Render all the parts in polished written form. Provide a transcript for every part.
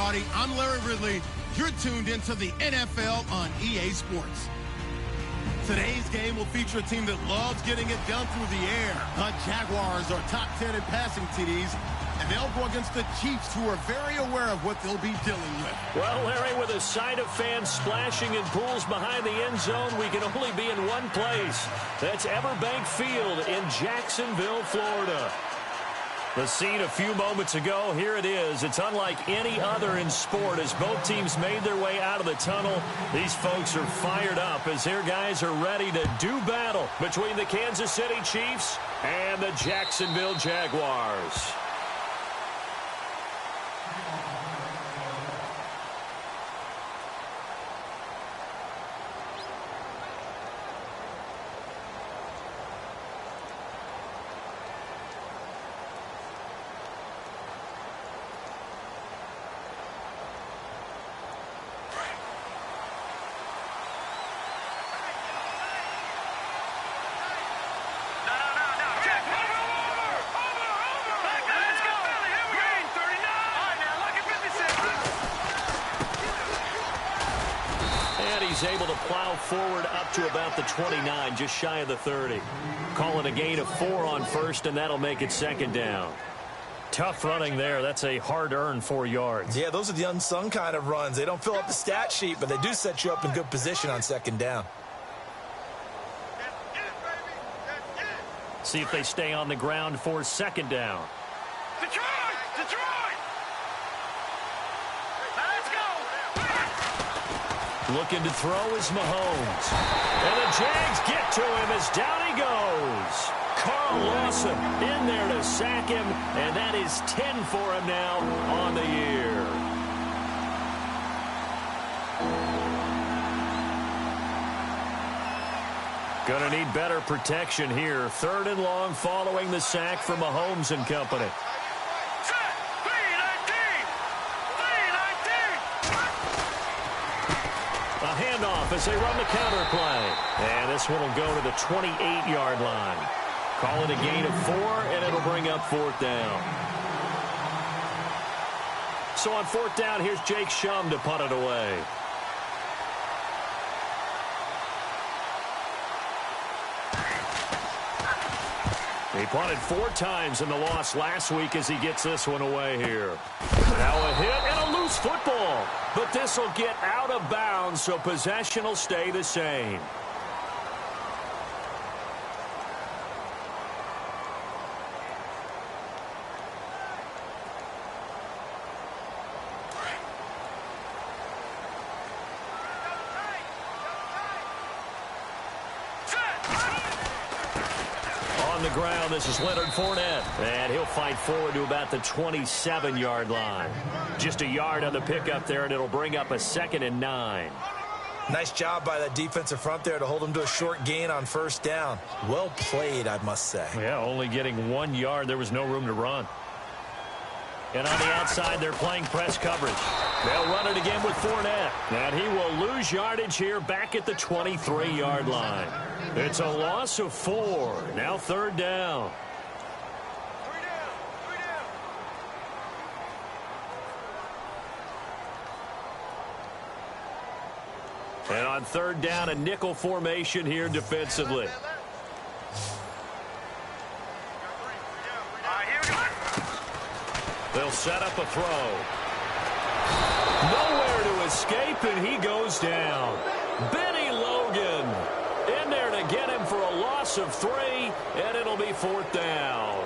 everybody. I'm Larry Ridley. You're tuned into the NFL on EA Sports. Today's game will feature a team that loves getting it done through the air. The Jaguars are top 10 in passing TDs, and they'll go against the Chiefs, who are very aware of what they'll be dealing with. Well, Larry, with a sight of fans splashing in pools behind the end zone, we can only be in one place. That's Everbank Field in Jacksonville, Florida. The scene a few moments ago, here it is. It's unlike any other in sport as both teams made their way out of the tunnel. These folks are fired up as their guys are ready to do battle between the Kansas City Chiefs and the Jacksonville Jaguars. He's able to plow forward up to about the 29, just shy of the 30. Call it a gain of 4 on first, and that'll make it second down. Tough running there. That's a hard-earned 4 yards. Yeah, those are the unsung kind of runs. They don't fill up the stat sheet, but they do set you up in good position on second down. See if they stay on the ground for second down. Detroit! Looking to throw is Mahomes. And the Jags get to him as down he goes. Carl Lawson in there to sack him, and that is 10 for him now on the year. Gonna need better protection here. 3rd and long following the sack from Mahomes and company. Handoff as they run the counter play. And this one will go to the 28-yard line. Call it a gain of 4, and it'll bring up 4th down. So on 4th down, here's Jake Shum to punt it away. He punted 4 times in the loss last week as he gets this one away here. Now a hit and a loose football. But this will get out of bounds, so possession will stay the same. On the ground, this is Leonard Fournette. And he'll fight forward to about the 27-yard line. Just a yard on the pickup there, and it'll bring up a 2nd and 9. Nice job by that defensive front there to hold him to a short gain on 1st down. Well played, I must say. Yeah, only getting 1 yard. There was no room to run. And on the outside, they're playing press coverage. They'll run it again with Fournette. And he will lose yardage here back at the 23-yard line. It's a loss of 4. Now 3rd down. And on 3rd down, a nickel formation here defensively. They'll set up a throw. Nowhere to escape, and he goes down. Benny Logan in there to get him for a loss of 3, and it'll be 4th down.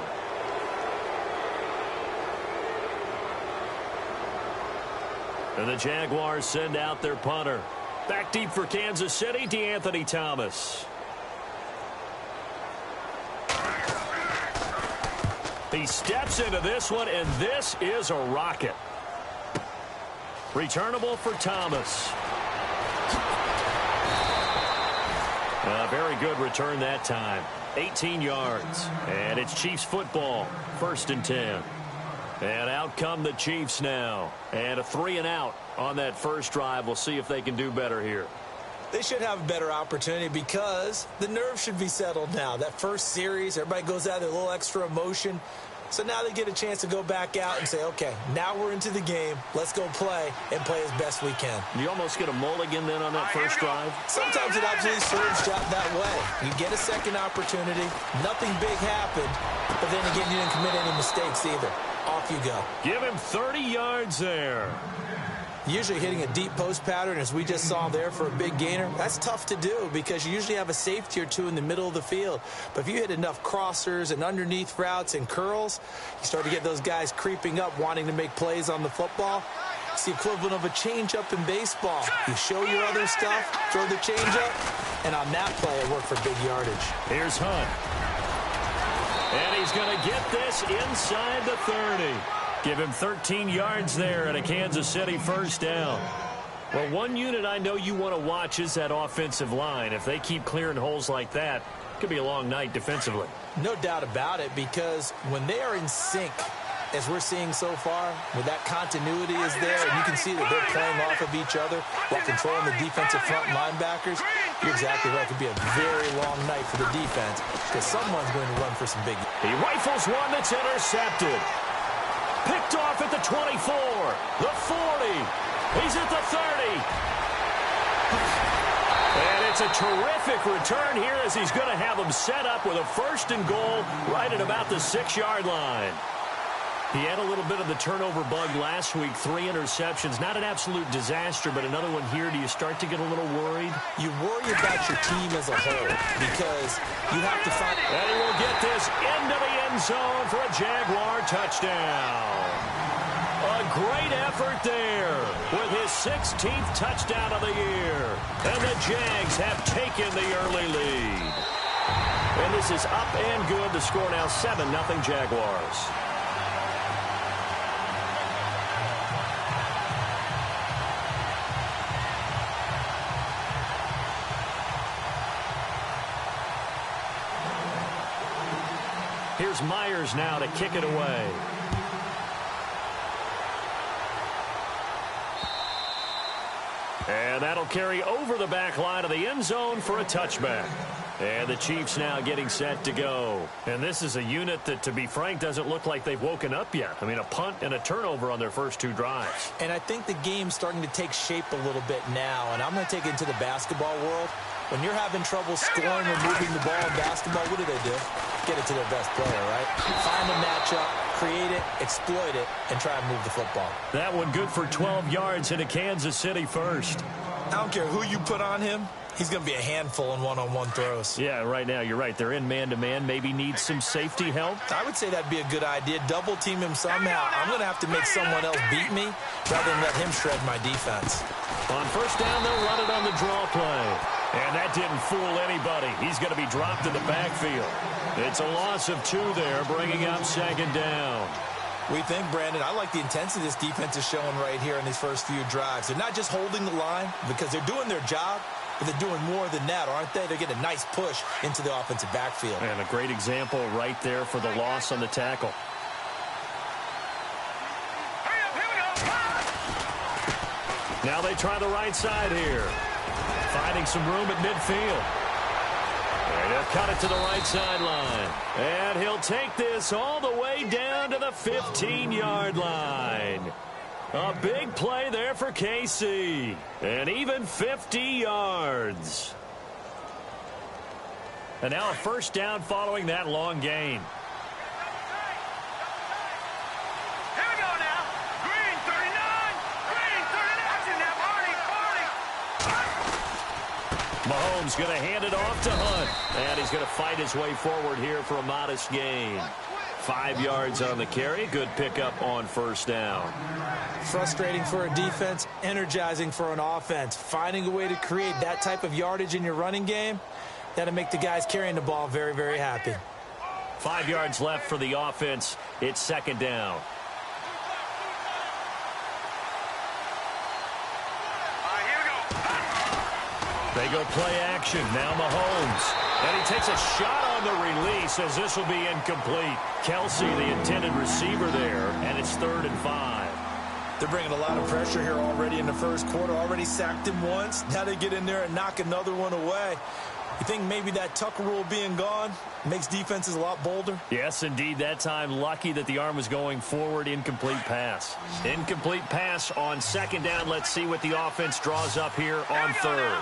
And the Jaguars send out their punter. Back deep for Kansas City, DeAnthony Thomas. He steps into this one, and this is a rocket. Returnable for Thomas. A very good return that time. 18 yards. And it's Chiefs football. 1st and 10. And out come the Chiefs now. And a 3-and-out on that first drive. We'll see if they can do better here. They should have a better opportunity because the nerves should be settled now. That first series, everybody goes out with a little extra emotion. So now they get a chance to go back out and say, okay, now we're into the game. Let's go play and play as best we can. You almost get a mulligan then on that first drive? Sometimes it absolutely serves that way. You get a second opportunity. Nothing big happened. But then again, you didn't commit any mistakes either. Off you go. Give him 30 yards there. Usually hitting a deep post pattern, as we just saw there for a big gainer, that's tough to do because you usually have a safety or two in the middle of the field. But if you hit enough crossers and underneath routes and curls, you start to get those guys creeping up, wanting to make plays on the football. It's the equivalent of a changeup in baseball. You show your other stuff, throw the changeup, and on that play, it worked for big yardage. Here's Hunt. And he's going to get this inside the 30. Give him 13 yards there and a Kansas City first down. Well, one unit I know you want to watch is that offensive line. If they keep clearing holes like that, it could be a long night defensively. No doubt about it, because when they are in sync, as we're seeing so far, where that continuity is there, and you can see that they're playing off of each other while controlling the defensive front linebackers, you're exactly right. It could be a very long night for the defense because someone's going to run for some big. He rifles one that's intercepted. Picked off at the 24, the 40. He's at the 30. And it's a terrific return here as he's going to have them set up with a 1st and goal right at about the 6-yard line. He had a little bit of the turnover bug last week, 3 interceptions. Not an absolute disaster, but another one here. Do you start to get a little worried? You worry about your team as a whole because you have to find... And he will get this into the end zone for a Jaguar touchdown. A great effort there with his 16th touchdown of the year. And the Jags have taken the early lead. And this is up and good. The score now 7-0 Jaguars. Here's Myers now to kick it away. And that'll carry over the back line of the end zone for a touchback. And the Chiefs now getting set to go. And this is a unit that, to be frank, doesn't look like they've woken up yet. I mean, a punt and a turnover on their first 2 drives. And I think the game's starting to take shape a little bit now. And I'm going to take it into the basketball world. When you're having trouble scoring or moving the ball in basketball, what do? Get it to their best player, right? Find a matchup, create it, exploit it, and try and move the football. That one good for 12 yards into Kansas City first. I don't care who you put on him. He's going to be a handful in one-on-one throws. Yeah, right now, you're right. They're in man-to-man. Maybe need some safety help. I would say that'd be a good idea. Double team him somehow. I'm going to have to make someone else beat me rather than let him shred my defense. On first down, they'll run it on the draw play. And that didn't fool anybody. He's going to be dropped in the backfield. It's a loss of 2 there, bringing up 2nd down. We think, Brandon, I like the intensity this defense is showing right here in these first few drives. They're not just holding the line because they're doing their job, but they're doing more than that, aren't they? They're getting a nice push into the offensive backfield. And a great example right there for the loss on the tackle. Now they try the right side here. Finding some room at midfield. And he'll cut it to the right sideline. And he'll take this all the way down to the 15-yard line. A big play there for KC. And even 50 yards. And now a first down following that long gain. Mahomes going to hand it off to Hunt. And he's going to fight his way forward here for a modest gain. 5 yards on the carry. Good pickup on first down. Frustrating for a defense, energizing for an offense. Finding a way to create that type of yardage in your running game, that'll make the guys carrying the ball very, very happy. 5 yards left for the offense. It's 2nd down. They go play action. Now Mahomes. And he takes a shot on the release as this will be incomplete. Kelsey, the intended receiver there, and it's 3rd and 5. They're bringing a lot of pressure here already in the first quarter. Already sacked him once. Now they get in there and knock another one away. You think maybe that Tucker rule being gone makes defenses a lot bolder? Yes, indeed. That time, lucky that the arm was going forward. Incomplete pass. Incomplete pass on second down. Let's see what the offense draws up here on third.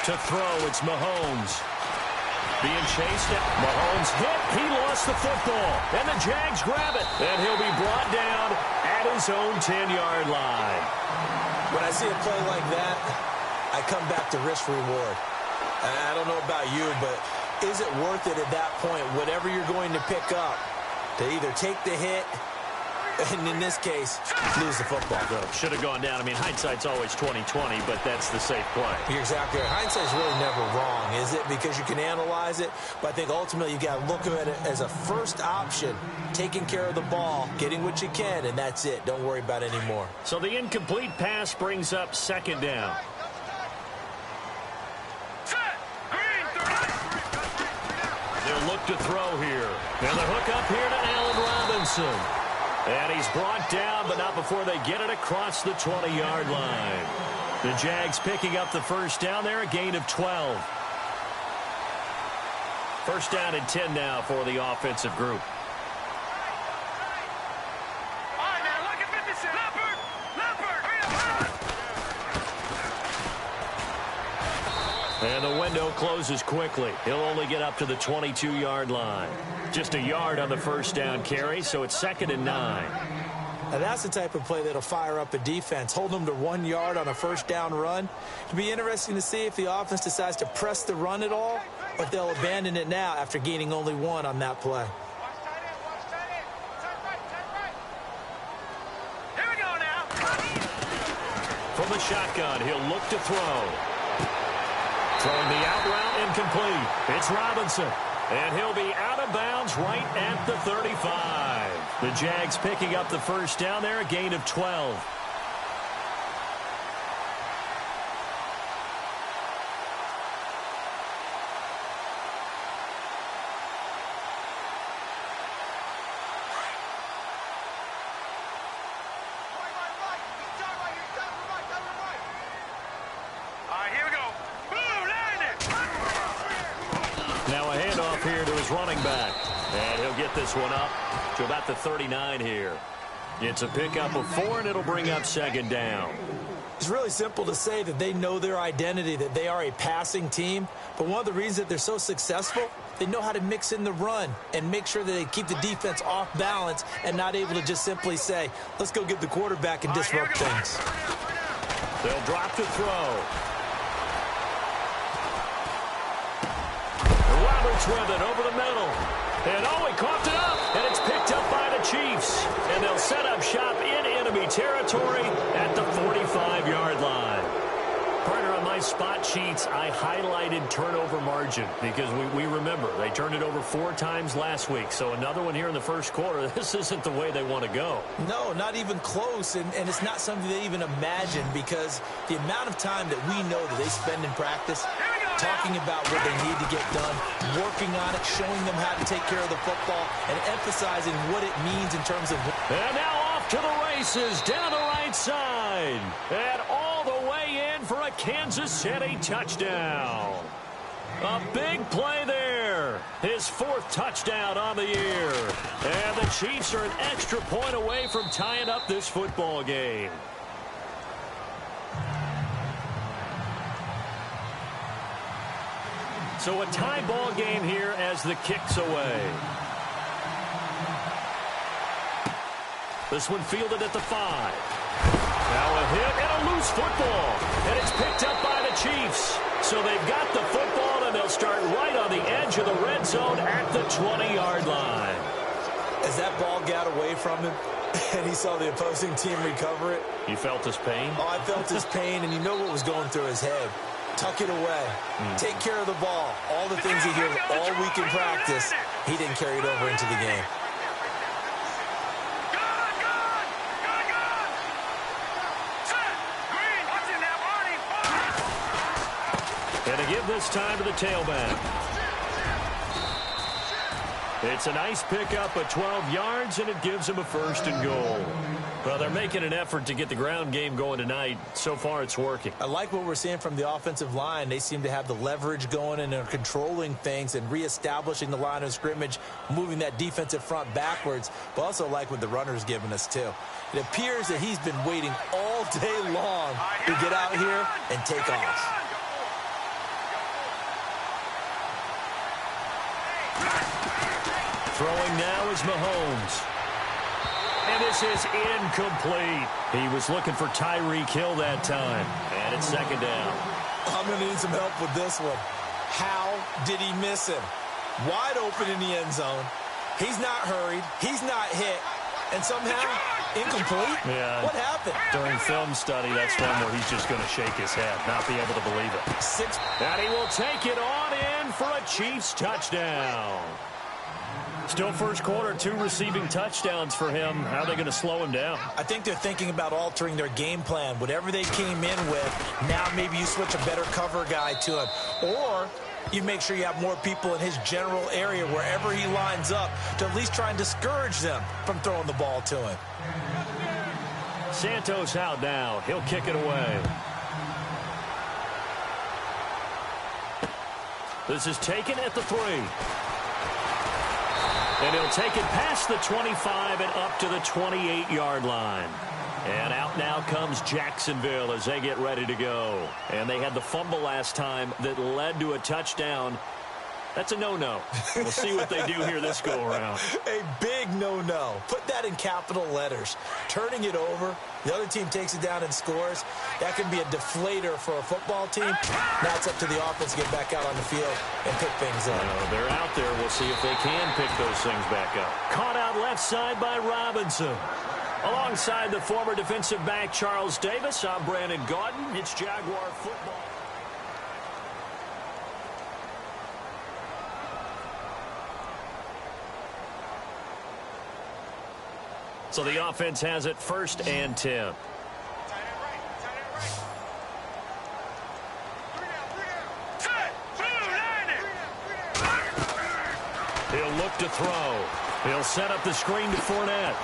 To throw, it's Mahomes. Being chased. Mahomes hit. He lost the football. And the Jags grab it. And he'll be brought down at his own 10-yard line. When I see a play like that, I come back to risk reward. I don't know about you, but is it worth it at that point, whatever you're going to pick up, to either take the hit and, in this case, lose the football? Should have gone down. I mean, hindsight's always 20/20, but that's the safe play. You're exactly right. Hindsight's really never wrong, is it? Because you can analyze it, but I think ultimately you got to look at it as a first option, taking care of the ball, getting what you can, and that's it. Don't worry about it anymore. So the incomplete pass brings up second down. They'll look to throw here. And the hook up here to Allen Robinson. And he's brought down, but not before they get it across the 20-yard line. The Jags picking up the first down there, a gain of 12. First down and 10 now for the offensive group. And the window closes quickly. He'll only get up to the 22-yard line. Just a yard on the first down carry, so it's 2nd and 9. Now that's the type of play that'll fire up a defense. Hold them to 1 yard on a first down run. It'll be interesting to see if the offense decides to press the run at all, or if they'll abandon it now after gaining only 1 on that play. Here we go now. From the shotgun, he'll look to throw. Throwing the out route incomplete. It's Robinson. And he'll be out of bounds right at the 35. The Jags picking up the first down there, a gain of 12. Running back, and he'll get this one up to about the 39 here. It's a pickup of 4, and it'll bring up second down. It's really simple to say that they know their identity, that they are a passing team, but one of the reasons that they're so successful, they know how to mix in the run and make sure that they keep the defense off balance and not able to just simply say, let's go get the quarterback and disrupt things. They'll drop to throw. With it over the middle. And he coughed it up. And it's picked up by the Chiefs. And they'll set up shop in enemy territory at the 45-yard line. Partner, on my spot sheets, I highlighted turnover margin because we remember they turned it over 4 times last week. So another one here in the first quarter. This isn't the way they want to go. No, not even close. And it's not something they even imagine because the amount of time that we know that they spend in practice talking about what they need to get done, working on it, showing them how to take care of the football, and emphasizing what it means in terms of... And now off to the races, down the right side. And all the way in for a Kansas City touchdown. A big play there. His 4th touchdown on the year. And the Chiefs are an extra point away from tying up this football game. So a tie ball game here as the kick's away. This one fielded at the 5. Now a hit and a loose football. And it's picked up by the Chiefs. So they've got the football and they'll start right on the edge of the red zone at the 20-yard line. As that ball got away from him and he saw the opposing team recover it. You felt his pain? Oh, I felt his pain, and you know what was going through his head. Tuck it away. Take care of the ball. All the things he hears all week in practice, he didn't carry it over into the game. And to give this time to the tailback. It's a nice pickup of 12 yards, and it gives him a 1st and goal. Well, they're making an effort to get the ground game going tonight. So far, it's working. I like what we're seeing from the offensive line. They seem to have the leverage going, and they're controlling things and reestablishing the line of scrimmage, moving that defensive front backwards, but also like what the runner's giving us, too. It appears that he's been waiting all day long to get out here and take off. Throwing now is Mahomes. And this is incomplete. He was looking for Tyreek Hill that time. And it's 2nd down. I'm going to need some help with this one. How did he miss him? Wide open in the end zone. He's not hurried. He's not hit. And somehow, incomplete? Yeah. What happened? During film study, that's one where he's just going to shake his head, not be able to believe it. And he will take it on in for a Chiefs touchdown. Still first quarter, 2 receiving touchdowns for him. How are they going to slow him down? I think they're thinking about altering their game plan. Whatever they came in with, now maybe you switch a better cover guy to him. Or you make sure you have more people in his general area wherever he lines up to at least try and discourage them from throwing the ball to him. Santos out now. He'll kick it away. This is taken at the 3. And he'll take it past the 25 and up to the 28-yard line. And out now comes Jacksonville as they get ready to go. And they had the fumble last time that led to a touchdown. That's a no-no. We'll see what they do here this go-around. A big no-no. Put that in capital letters. Turning it over, the other team takes it down and scores. That can be a deflator for a football team. Now it's up to the offense to get back out on the field and pick things up. They're out there. We'll see if they can pick those things back up. Caught out left side by Robinson. Alongside the former defensive back Charles Davis, I'm Brandon Gaudin. It's Jaguar football. So the offense has it 1st and 10. He'll look to throw. He'll set up the screen to Fournette.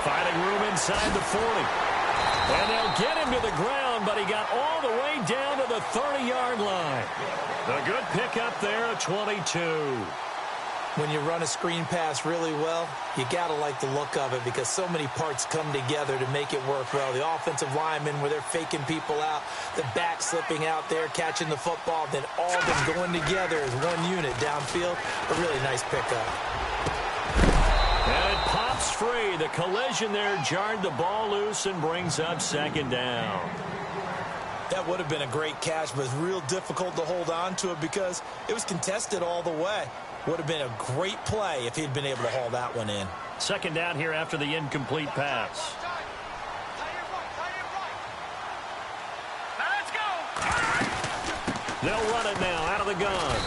Finding room inside the 40. And they'll get him to the ground, but he got all the way down to the 30-yard line. A good pickup there of 22. When you run a screen pass really well, you got to like the look of it because so many parts come together to make it work well. The offensive linemen, where they're faking people out, the back slipping out there, catching the football, then all of them going together as one unit downfield. A really nice pickup. And it pops free. The collision there jarred the ball loose and brings up 2nd down. That would have been a great catch, but it's real difficult to hold on to it because it was contested all the way. Would have been a great play if he'd been able to haul that one in. 2nd down here after the incomplete pass. Now let's go. They'll run it now out of the gun.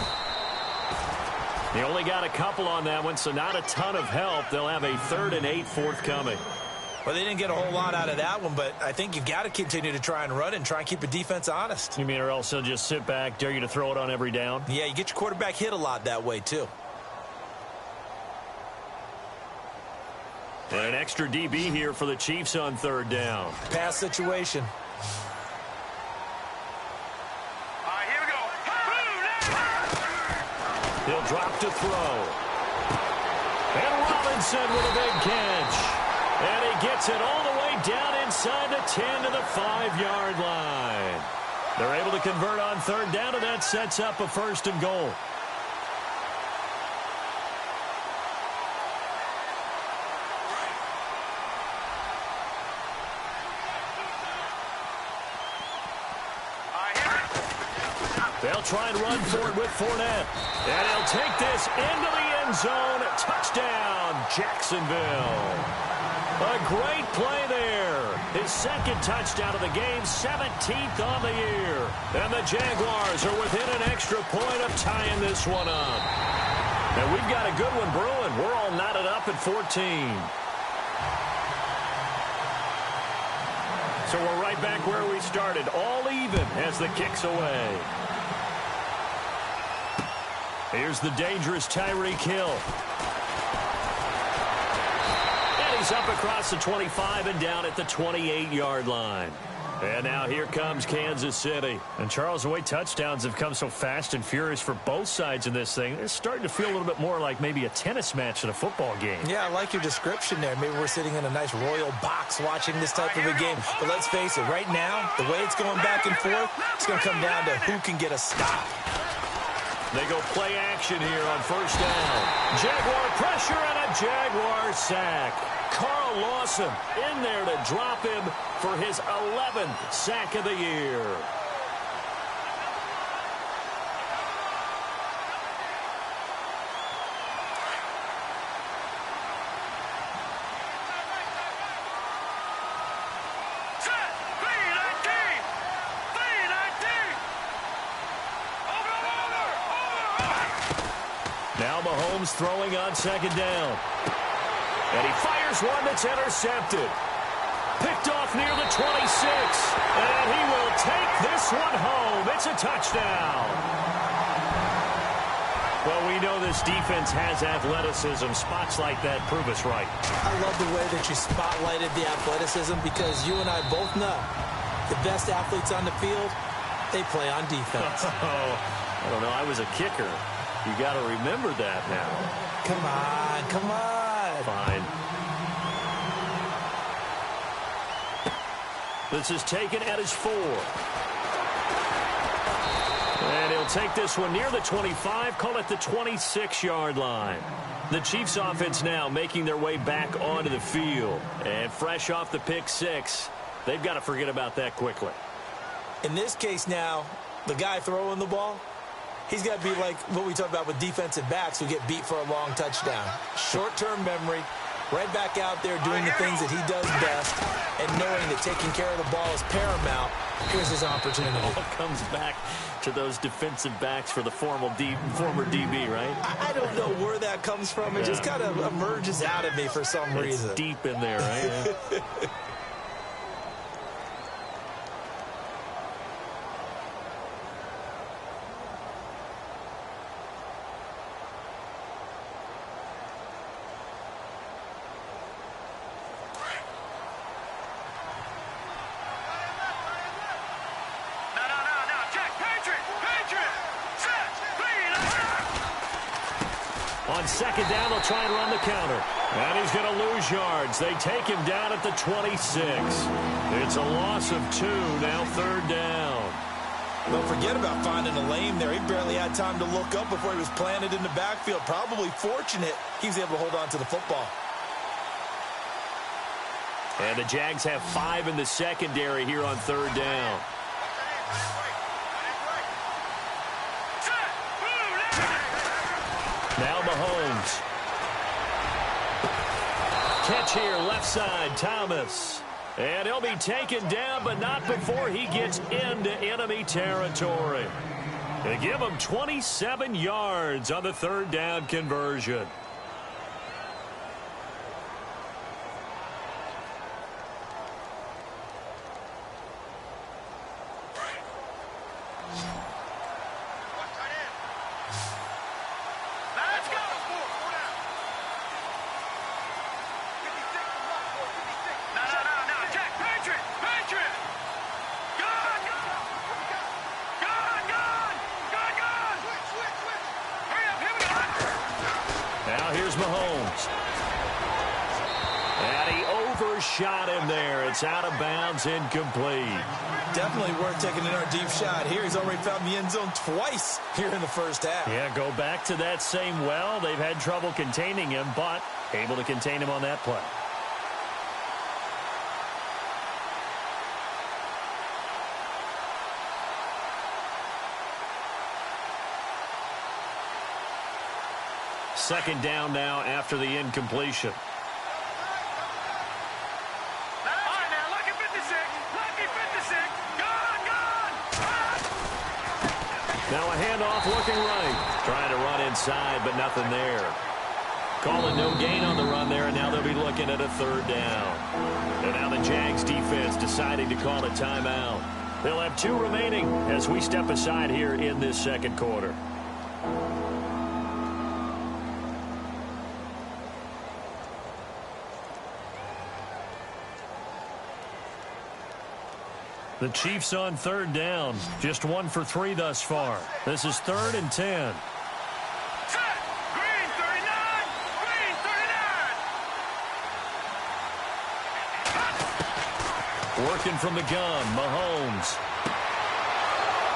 They only got a couple on that one, so not a ton of help. They'll have a 3rd and 8 forthcoming. Well, they didn't get a whole lot out of that one, but I think you've got to continue to try and run and try and keep the defense honest. You mean or else they'll just sit back, dare you to throw it on every down? Yeah, you get your quarterback hit a lot that way, too. And an extra DB here for the Chiefs on 3rd down. Pass situation. All right, here we go. He'll drop to throw. And Robinson with a big catch. And he gets it all the way down inside the 10 to the 5-yard line. They're able to convert on 3rd down, and that sets up a 1st and goal. They'll try and run for it with Fournette. And he'll take this into the end zone. Touchdown, Jacksonville. A great play there. His 2nd touchdown of the game, 17th on the year. And the Jaguars are within an extra point of tying this one up. And we've got a good one brewing. We're all knotted up at 14. So we're right back where we started, all even as the kick's away. Here's the dangerous Tyreek Hill. And he's up across the 25 and down at the 28-yard line. And now here comes Kansas City. And Charles, the way touchdowns have come so fast and furious for both sides in this thing, it's starting to feel a little bit more like maybe a tennis match than a football game. Yeah, I like your description there. Maybe we're sitting in a nice royal box watching this type of a game. But let's face it, right now, the way it's going back and forth, it's going to come down to who can get a stop. They go play action here on first down. Jaguar pressure and a Jaguar sack. Carl Lawson in there to drop him for his 11th sack of the year. Now Mahomes throwing on second down. And he fires one that's intercepted. Picked off near the 26. And he will take this one home. It's a touchdown. Well, we know this defense has athleticism. Spots like that prove us right. I love the way that you spotlighted the athleticism because you and I both know the best athletes on the field, they play on defense. I don't know. I was a kicker. You got to remember that now. Come on, come on. Fine. This is taken at his 4. And he'll take this one near the 25, call it the 26-yard line. The Chiefs offense now making their way back onto the field. And fresh off the pick 6, they've got to forget about that quickly. In this case now, the guy throwing the ball, he's got to be like what we talk about with defensive backs who get beat for a long touchdown. Short-term memory, right back out there doing the things that he does best, and knowing that taking care of the ball is paramount. Here's his opportunity. It all comes back to those defensive backs for the former DB, right? I don't know where that comes from. It just kind of emerges out of me for some reason. It's deep in there, right? Yeah. On second down, they'll try and run the counter. And he's going to lose yards. They take him down at the 26. It's a loss of 2, now third down. Don't forget about finding a lane there. He barely had time to look up before he was planted in the backfield. Probably fortunate he was able to hold on to the football. And the Jags have 5 in the secondary here on third down. Now Mahomes. Catch here, left side, Thomas. And he'll be taken down, but not before he gets into enemy territory. They give him 27 yards on the third down conversion. Here's Mahomes. And he overshot him there. It's out of bounds, incomplete. Definitely worth taking another deep shot here. He's already found the end zone twice here in the first half. Yeah, go back to that same well. They've had trouble containing him, but able to contain him on that play. Second down now after the incompletion. Now a handoff looking right. Trying to run inside, but nothing there. Calling no gain on the run there, and now they'll be looking at a third down. And now the Jags defense deciding to call a timeout. They'll have 2 remaining as we step aside here in this second quarter. The Chiefs on third down. Just 1 for 3 thus far. This is 3rd and 10. Set. Green 39. Green 39. Working from the gun, Mahomes.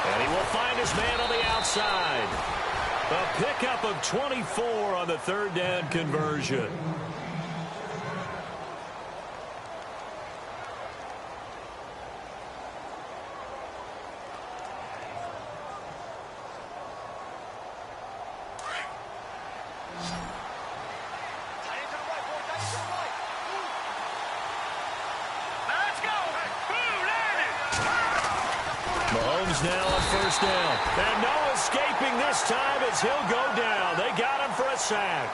And he will find his man on the outside. A pickup of 24 on the 3rd down conversion. Mahomes now on 1st down. And no escaping this time as he'll go down. They got him for a sack.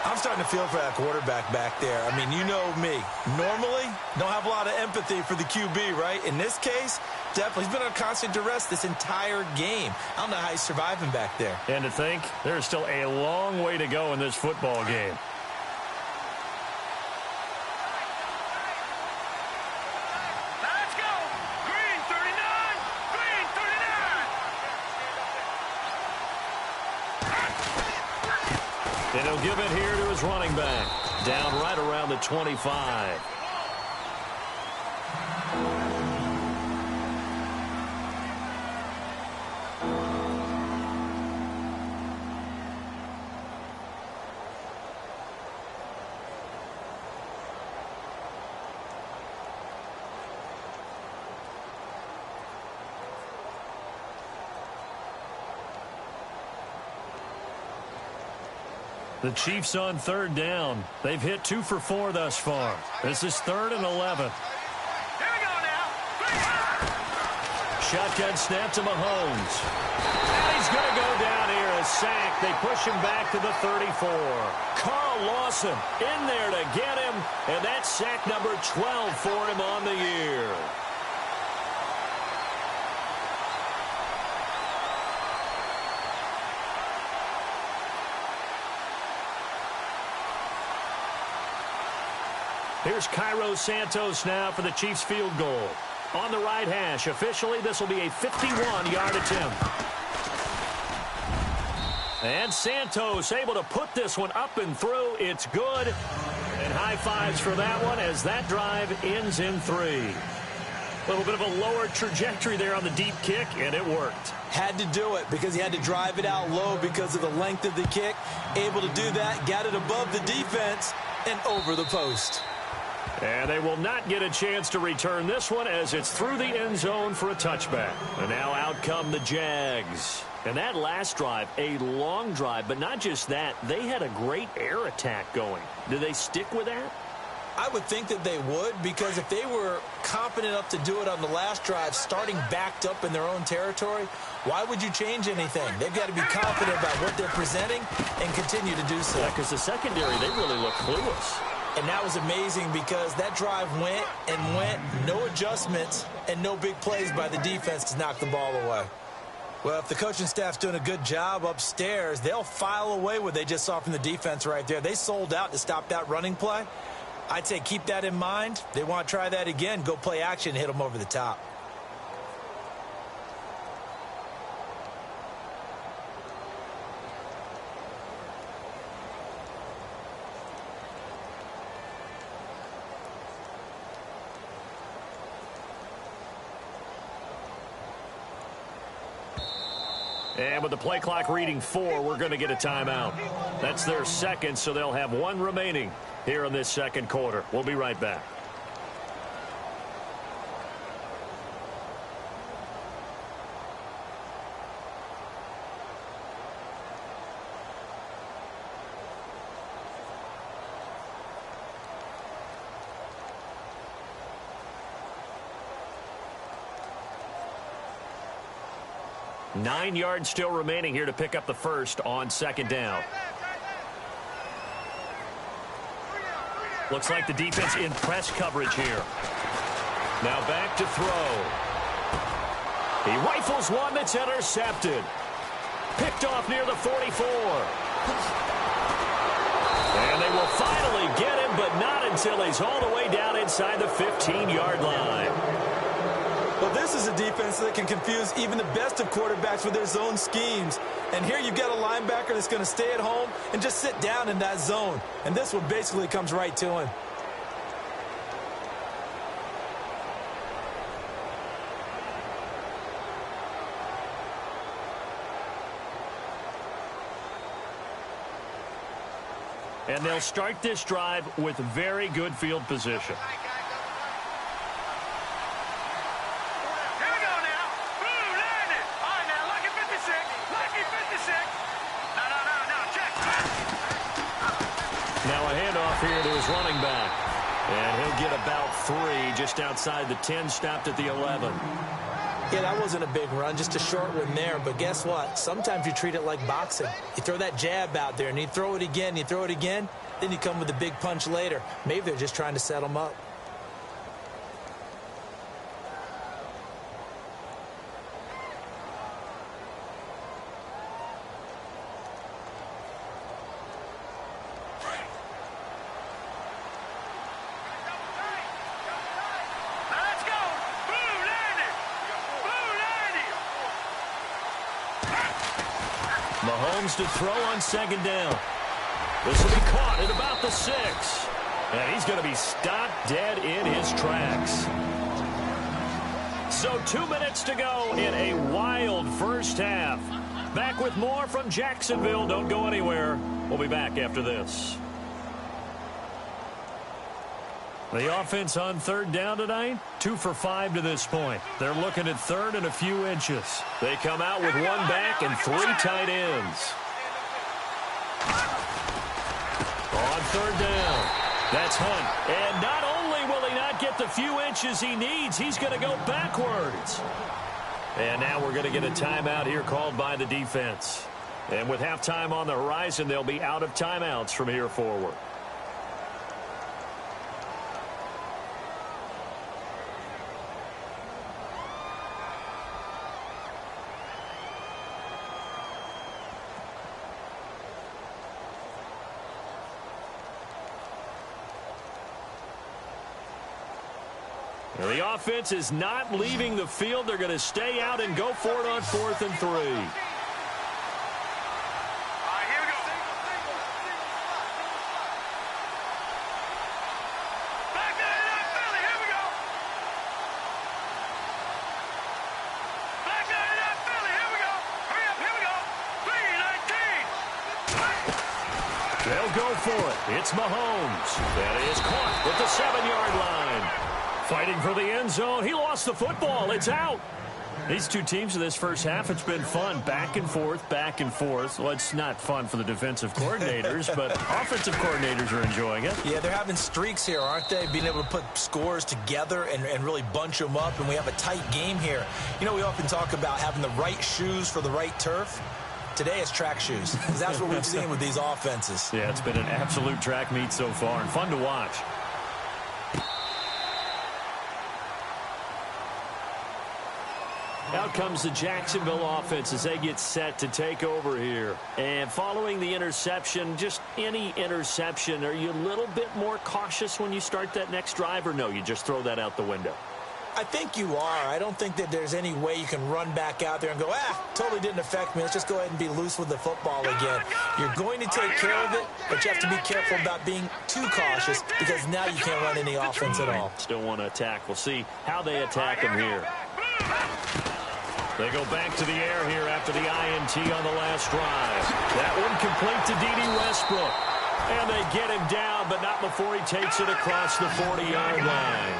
I'm starting to feel for that quarterback back there. I mean, you know me. Normally, don't have a lot of empathy for the QB, right? In this case, definitely. He's been on constant duress this entire game. I don't know how he's surviving back there. And to think, there's still a long way to go in this football game. Let's go. Green 39. Green 39. And he'll give it here to his running back. Down right around the 25. The Chiefs on 3rd down. They've hit 2 for 4 thus far. This is 3rd and 11. Here we go now. Shotgun snap to Mahomes. And he's going to go down here. A sack. They push him back to the 34. Carl Lawson in there to get him. And that's sack number 12 for him on the year. Here's Cairo Santos now for the Chiefs field goal. On the right hash, officially, this will be a 51-yard attempt. And Santos able to put this one up and through. It's good. And high fives for that one as that drive ends in 3. A little bit of a lower trajectory there on the deep kick, and it worked. Had to do it because he had to drive it out low because of the length of the kick. Able to do that, got it above the defense and over the post. And they will not get a chance to return this one as it's through the end zone for a touchback. And now out come the Jags. And that last drive, a long drive, but not just that. They had a great air attack going. Do they stick with that? I would think that they would, because if they were confident enough to do it on the last drive, starting backed up in their own territory, why would you change anything? They've got to be confident about what they're presenting and continue to do so. Yeah, because the secondary, they really look clueless. And that was amazing because that drive went and went, no adjustments, and no big plays by the defense to knock the ball away. Well, if the coaching staff's doing a good job upstairs, they'll file away what they just saw from the defense right there. They sold out to stop that running play. I'd say keep that in mind. They want to try that again, go play action and hit them over the top. And with the play clock reading 4, we're going to get a timeout. That's their second, so they'll have 1 remaining here in this second quarter. We'll be right back. Nine yards still remaining here to pick up the first on second down. Looks like the defense in press coverage here. Now back to throw. He rifles one that's intercepted. Picked off near the 44. And they will finally get him, but not until he's all the way down inside the 15-yard line. Well, this is a defense that can confuse even the best of quarterbacks with their zone schemes. And here you've got a linebacker that's going to stay at home and just sit down in that zone. And this one basically comes right to him. And they'll start this drive with very good field position. Now a handoff here to his running back. And he'll get about 3 just outside the 10, stopped at the 11. Yeah, that wasn't a big run, just a short one there. But guess what? Sometimes you treat it like boxing. You throw that jab out there, and you throw it again, you throw it again, then you come with a big punch later. Maybe they're just trying to set him up. Mahomes to throw on second down. This will be caught at about the 6. And he's going to be stopped dead in his tracks. So 2 minutes to go in a wild first half. Back with more from Jacksonville. Don't go anywhere. We'll be back after this. The offense on third down tonight, 2 for 5 to this point. They're looking at third and a few inches. They come out with 1 back and 3 tight ends. On third down, that's Hunt. And not only will he not get the few inches he needs, he's going to go backwards. And now we're going to get a timeout here called by the defense. And with halftime on the horizon, they'll be out of timeouts from here forward. The offense is not leaving the field. They're going to stay out and go for it on 4th and 3. All right, here we go. Back to the Philly. Here we go. Back to the Philly. Here we go. Hurry up. Here we go. 3-19. They'll go for it. It's Mahomes. That is caught at the 7-yard line. Fighting for the end zone. He lost the football. It's out. These two teams in this first half, it's been fun. Back and forth, back and forth. Well, it's not fun for the defensive coordinators, but offensive coordinators are enjoying it. Yeah, they're having streaks here, aren't they? Being able to put scores together and really bunch them up, and we have a tight game here. You know, we often talk about having the right shoes for the right turf. Today it's track shoes. That's what we've seen with these offenses. Yeah, it's been an absolute track meet so far and fun to watch. Out comes the Jacksonville offense as they get set to take over here. And following the interception, just any interception, are you a little bit more cautious when you start that next drive, or no, you just throw that out the window? I think you are. I don't think that there's any way you can run back out there and go, totally didn't affect me. Let's just go ahead and be loose with the football again. You're going to take care of it, but you have to be careful about being too cautious because now you can't run any offense at all. Still want to attack. We'll see how they attack him here. They go back to the air here after the INT on the last drive. That one complete to D.D. Westbrook. And they get him down, but not before he takes it across the 40-yard line.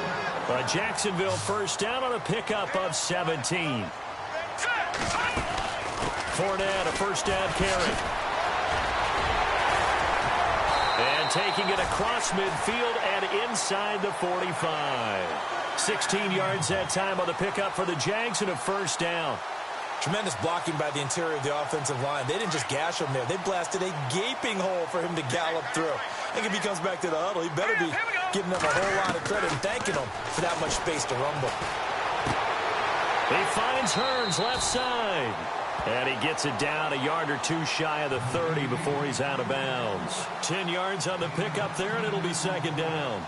A Jacksonville first down on a pickup of 17. Fournette, a first down carry. And taking it across midfield and inside the 45. 16 yards that time on the pickup for the Jags and a first down. Tremendous blocking by the interior of the offensive line. They didn't just gash him there. They blasted a gaping hole for him to gallop through. I think if he comes back to the huddle, he better be giving them a whole lot of credit and thanking them for that much space to rumble. He finds Hearns left side. And he gets it down a yard or two shy of the 30 before he's out of bounds. 10 yards on the pickup there, and it'll be second down.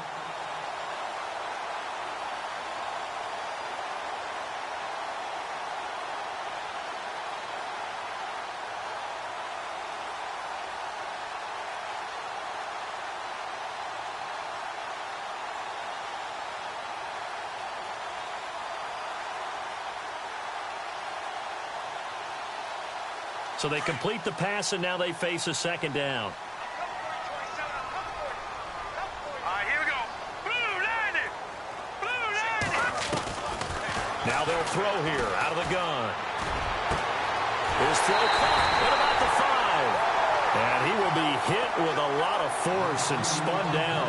So they complete the pass, and now they face a second down. Here we go. Blue 90. Blue 90. Now they'll throw here out of the gun. His throw caught at about the 5. And he will be hit with a lot of force and spun down.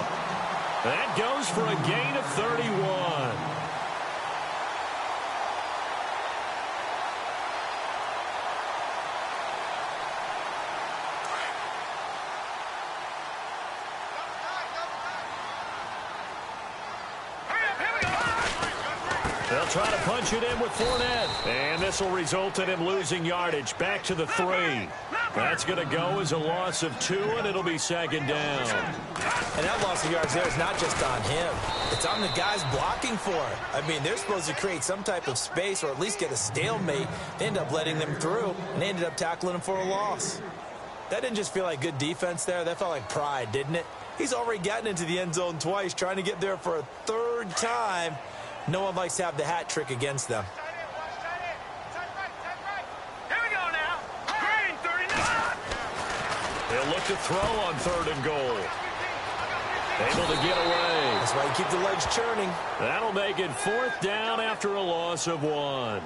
That goes for a gain of 31. They'll try to punch it in with Fournette. And this will result in him losing yardage back to the 3. That's going to go as a loss of 2, and it'll be second down. And that loss of yards there is not just on him. It's on the guys blocking for it. I mean, they're supposed to create some type of space or at least get a stalemate. They end up letting them through, and they ended up tackling him for a loss. That didn't just feel like good defense there. That felt like pride, didn't it? He's already gotten into the end zone twice, trying to get there for a 3rd time. No one likes to have the hat trick against them. Here we go now. Green 39. They'll look to throw on 3rd and goal. Able to get away. That's why you keep the legs churning. That'll make it 4th down after a loss of 1.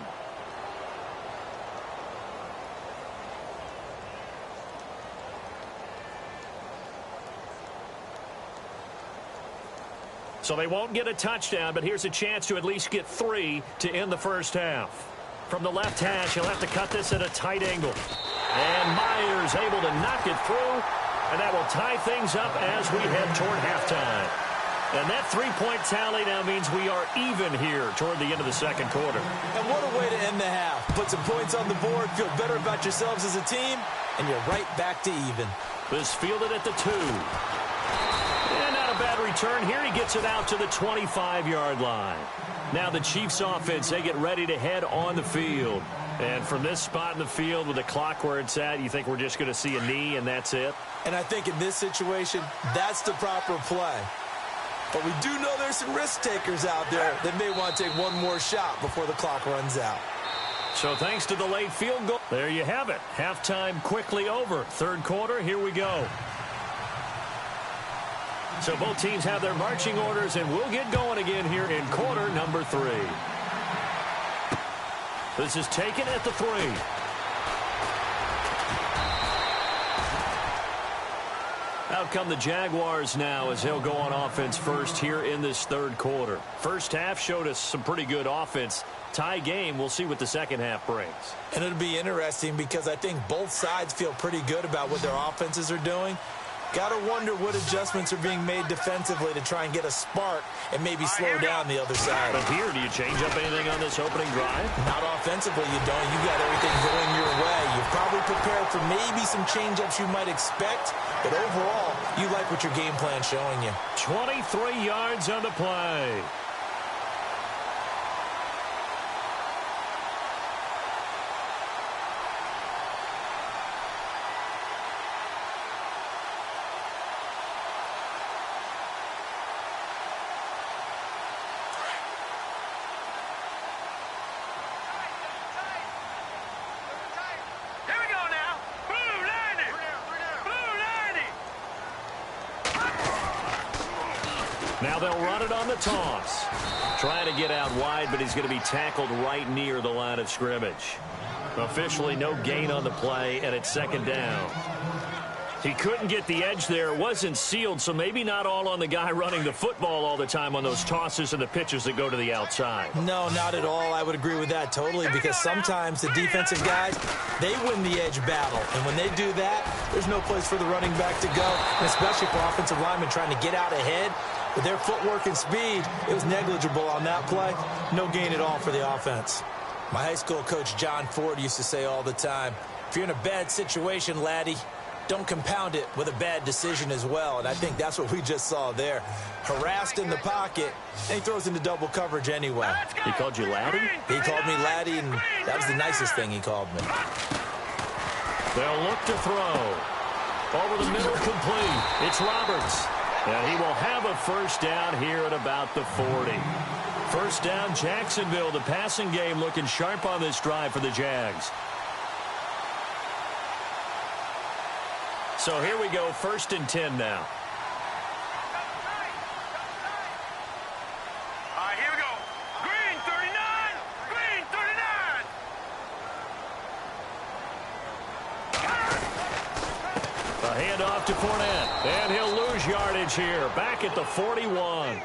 So they won't get a touchdown, but here's a chance to at least get 3 to end the first half. From the left hash, he'll have to cut this at a tight angle. And Myers able to knock it through, and that will tie things up as we head toward halftime. And that 3-point tally now means we are even here toward the end of the second quarter. And what a way to end the half. Put some points on the board, feel better about yourselves as a team, and you're right back to even. This fielded at the 2. And not a bad return here. He gets it out to the 25-yard line. Now the Chiefs offense, they get ready to head on the field. And from this spot in the field with the clock where it's at, you think we're just going to see a knee and that's it? And I think in this situation, that's the proper play. But we do know there's some risk takers out there that may want to take one more shot before the clock runs out. So thanks to the late field goal, there you have it. Halftime quickly over. 3rd quarter, here we go. So both teams have their marching orders, and we'll get going again here in quarter number 3. This is taken at the 3. Out come the Jaguars now as they'll go on offense first here in this 3rd quarter. First half showed us some pretty good offense. Tie game, we'll see what the second half brings. And it'll be interesting because I think both sides feel pretty good about what their offenses are doing. Got to wonder what adjustments are being made defensively to try and get a spark and maybe slow down the other side. But here, do you change up anything on this opening drive? Not offensively, you don't. You got everything going your way. You've probably prepared for maybe some change-ups you might expect, but overall, you like what your game plan's showing you. 23 yards on the play. Now they'll run it on the toss. Trying to get out wide, but he's going to be tackled right near the line of scrimmage. Officially no gain on the play, and it's second down. He couldn't get the edge there. It wasn't sealed, so maybe not all on the guy running the football all the time on those tosses and the pitches that go to the outside. No, not at all. I would agree with that totally, because sometimes the defensive guys, they win the edge battle. And when they do that, there's no place for the running back to go, and especially for offensive linemen trying to get out ahead. With their footwork and speed, it was negligible on that play. No gain at all for the offense. My high school coach, John Ford, used to say all the time, if you're in a bad situation, laddie, don't compound it with a bad decision as well. And I think that's what we just saw there. Harassed in the pocket, and he throws into double coverage anyway. He called you laddie? He called me laddie, and that was the nicest thing he called me. They'll look to throw. Over the middle, complete. It's Roberts. And he will have a first down here at about the 40. First down, Jacksonville. The passing game looking sharp on this drive for the Jags. So here we go, 1st and 10 now. All right, here we go. Green 39. Green 39. A handoff to Fournette, and he'll lose yardage here, back at the 41.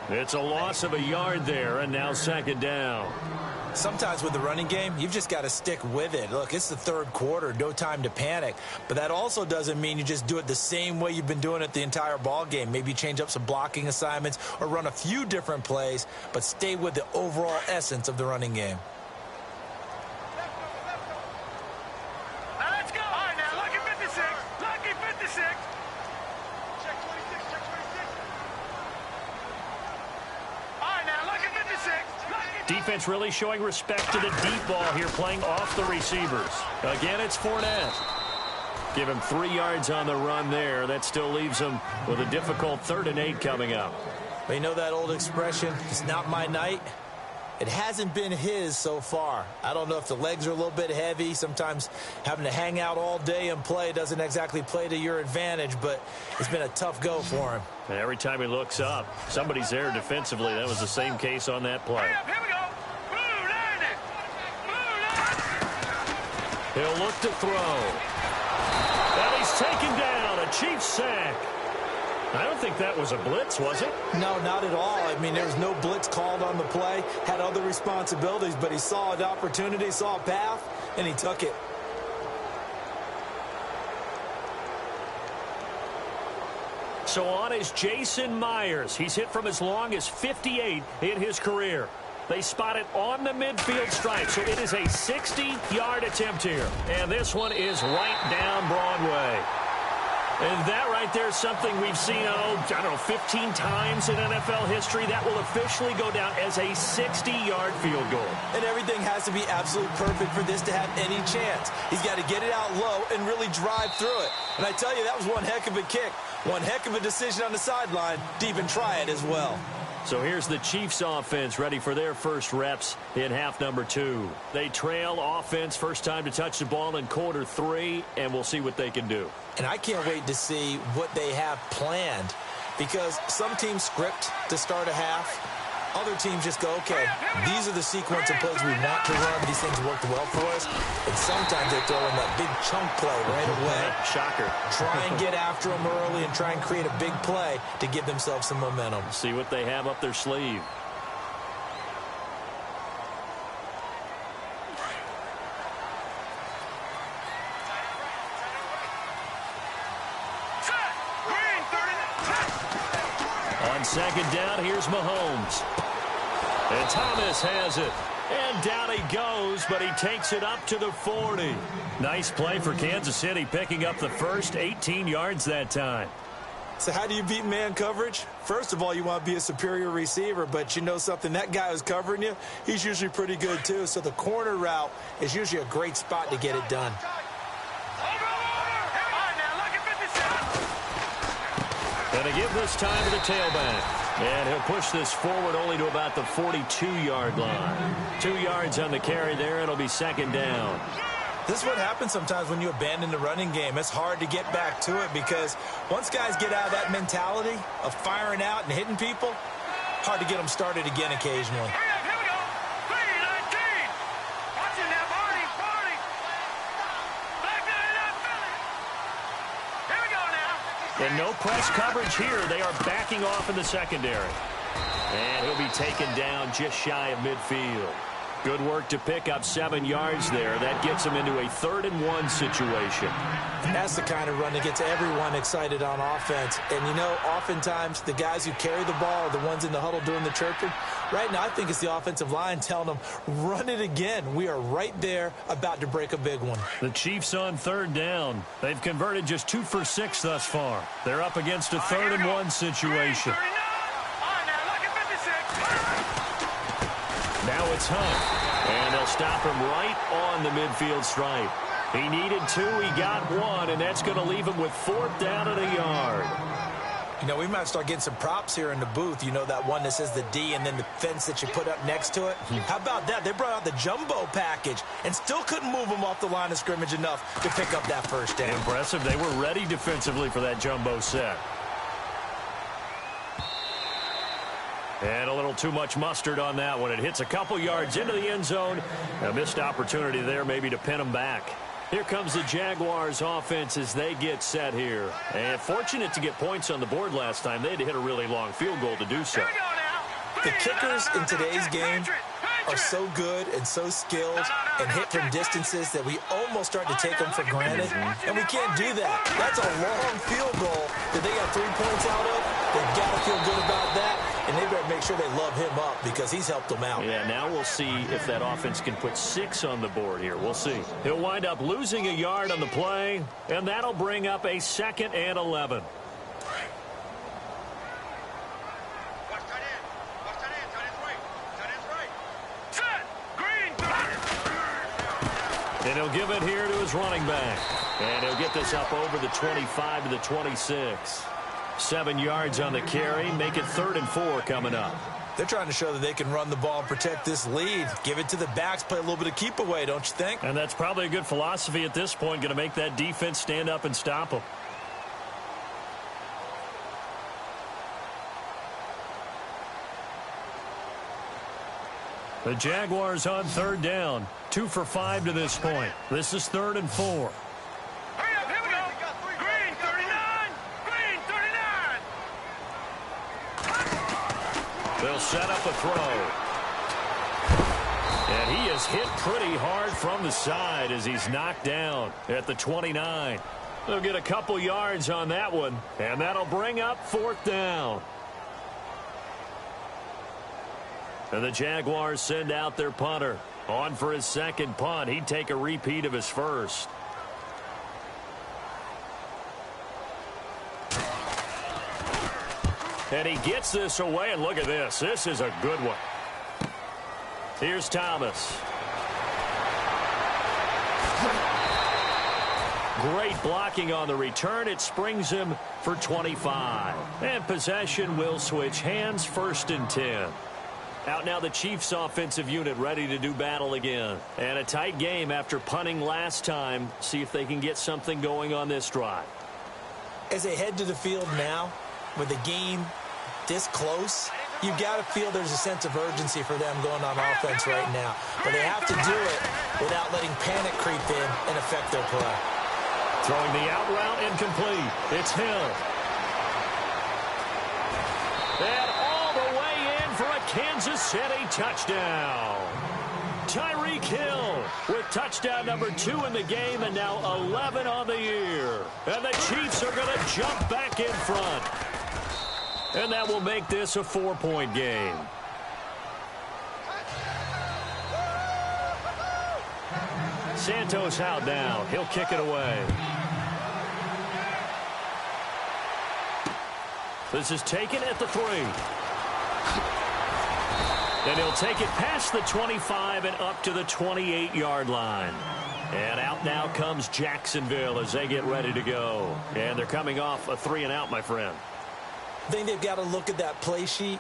It's a loss of a yard there, and now 2nd down. Sometimes with the running game, you've just got to stick with it. Look, it's the 3rd quarter, no time to panic. But that also doesn't mean you just do it the same way you've been doing it the entire ball game. Maybe change up some blocking assignments or run a few different plays, but stay with the overall essence of the running game. Now let's go. All right, now lucky 56. Lucky 56. Check 26. Check 26. All right, now lucky 56. Defense really showing respect to the deep ball here, playing off the receivers. Again, it's Fournette. Give him 3 yards on the run there. That still leaves him with a difficult 3rd and 8 coming up. But you know that old expression, it's not my night? It hasn't been his so far. I don't know if the legs are a little bit heavy. Sometimes having to hang out all day and play doesn't exactly play to your advantage, but it's been a tough go for him. And every time he looks up, somebody's there defensively. That was the same case on that play. Hurry up, here we go. Blue line it. Blue line. He'll look to throw. And he's taken down. A Chiefs sack. I don't think that was a blitz, was it? No, not at all. I mean, there was no blitz called on the play. Had other responsibilities, but he saw an opportunity, saw a path, and he took it. So on is Jason Myers. He's hit from as long as 58 in his career. They spot it on the midfield stripe, so it is a 60-yard attempt here. And this one is right down Broadway. And that right there is something we've seen, I don't know, 15 times in NFL history. That will officially go down as a 60-yard field goal. And everything has to be absolutely perfect for this to have any chance. He's got to get it out low and really drive through it. And I tell you, that was one heck of a kick. One heck of a decision on the sideline to even try it as well. So here's the Chiefs offense ready for their first reps in half number 2. They trail offense, first time to touch the ball in quarter 3, and we'll see what they can do. And I can't wait to see what they have planned, because some teams script to start a half. Other teams just go, okay, these are the sequence of plays we want to run. These things worked well for us. And sometimes they throw in that big chunk play right away. Shocker. Try and get after them early and try and create a big play to give themselves some momentum. See what they have up their sleeve. On 2nd down, here's Mahomes. And Thomas has it. And down he goes, but he takes it up to the 40. Nice play for Kansas City, picking up the first 18 yards that time. So how do you beat man coverage? First of all, you want to be a superior receiver, but you know something, that guy who's covering you, he's usually pretty good too. So the corner route is usually a great spot to get it done. And to give this time to the tailback. And he'll push this forward only to about the 42-yard line. 2 yards on the carry there. It'll be 2nd down. This is what happens sometimes when you abandon the running game. It's hard to get back to it because once guys get out of that mentality of firing out and hitting people, hard to get them started again occasionally. Here we go. 3-19. Watch it now, Barney. Barney. Black 99 Philly. Here we go now. And no press coverage here. They are backing off in the secondary. And he'll be taken down just shy of midfield. Good work to pick up 7 yards there. That gets him into a 3rd and 1 situation. That's the kind of run that gets everyone excited on offense. And, you know, oftentimes the guys who carry the ball are the ones in the huddle doing the chirping. Right now, I think it's the offensive line telling them, run it again. We are right there about to break a big one. The Chiefs on 3rd down. They've converted just 2 for 6 thus far. They're up against a 3rd and 1 situation. Now it's Hunt, and they'll stop him right on the midfield stripe. He needed 2, he got 1, and that's going to leave him with 4th down and a yard. You know, we might start getting some props here in the booth. You know, that one that says the D and then the fence that you put up next to it. How about that? They brought out the jumbo package and still couldn't move them off the line of scrimmage enough to pick up that first down. Impressive. They were ready defensively for that jumbo set. And a little too much mustard on that one. It hits a couple yards into the end zone. A missed opportunity there maybe to pin them back. Here comes the Jaguars offense as they get set here. And fortunate to get points on the board last time. They had to hit a really long field goal to do so. The kickers in today's game are so good and so skilled and hit from distances that we almost start to take them for granted. And we can't do that. That's a long field goal that they got 3 points out of. They've got to feel good about that. And they better make sure they love him up because he's helped them out. Yeah, now we'll see if that offense can put 6 on the board here. We'll see. He'll wind up losing a yard on the play, and that'll bring up a 2nd and 11. And he'll give it here to his running back. And he'll get this up over the 25 to the 26. 7 yards on the carry. Make it 3rd and 4 coming up. They're trying to show that they can run the ball and protect this lead. Give it to the backs, play a little bit of keep away, don't you think? And that's probably a good philosophy at this point. Going to make that defense stand up and stop them. The Jaguars on 3rd down. 2 for 5 to this point. This is 3rd and 4. Hurry up, here we go. Green 39. Green 39. They'll set up a throw. And he is hit pretty hard from the side as he's knocked down at the 29. They'll get a couple yards on that one, and that'll bring up 4th down. And the Jaguars send out their punter. On for his 2nd punt. He'd take a repeat of his first. And he gets this away, and look at this. This is a good one. Here's Thomas. Great blocking on the return. It springs him for 25. And possession will switch hands, 1st and 10. Out now the Chiefs offensive unit ready to do battle again. And a tight game after punting last time. See if they can get something going on this drive. As they head to the field now, with the game this close, you've got to feel there's a sense of urgency for them going on offense right now. But they have to do it without letting panic creep in and affect their play. Throwing the out route incomplete. It's Hill. And all the way in for a Kansas City touchdown. Tyreek Hill with touchdown number 2 in the game and now 11 on the year. And the Chiefs are going to jump back in front. And that will make this a 4-point game. Santos out now. He'll kick it away. This is taken at the 3. And he'll take it past the 25 and up to the 28-yard line. And out now comes Jacksonville as they get ready to go. And they're coming off a 3-and-out, my friend. I think they've got to look at that play sheet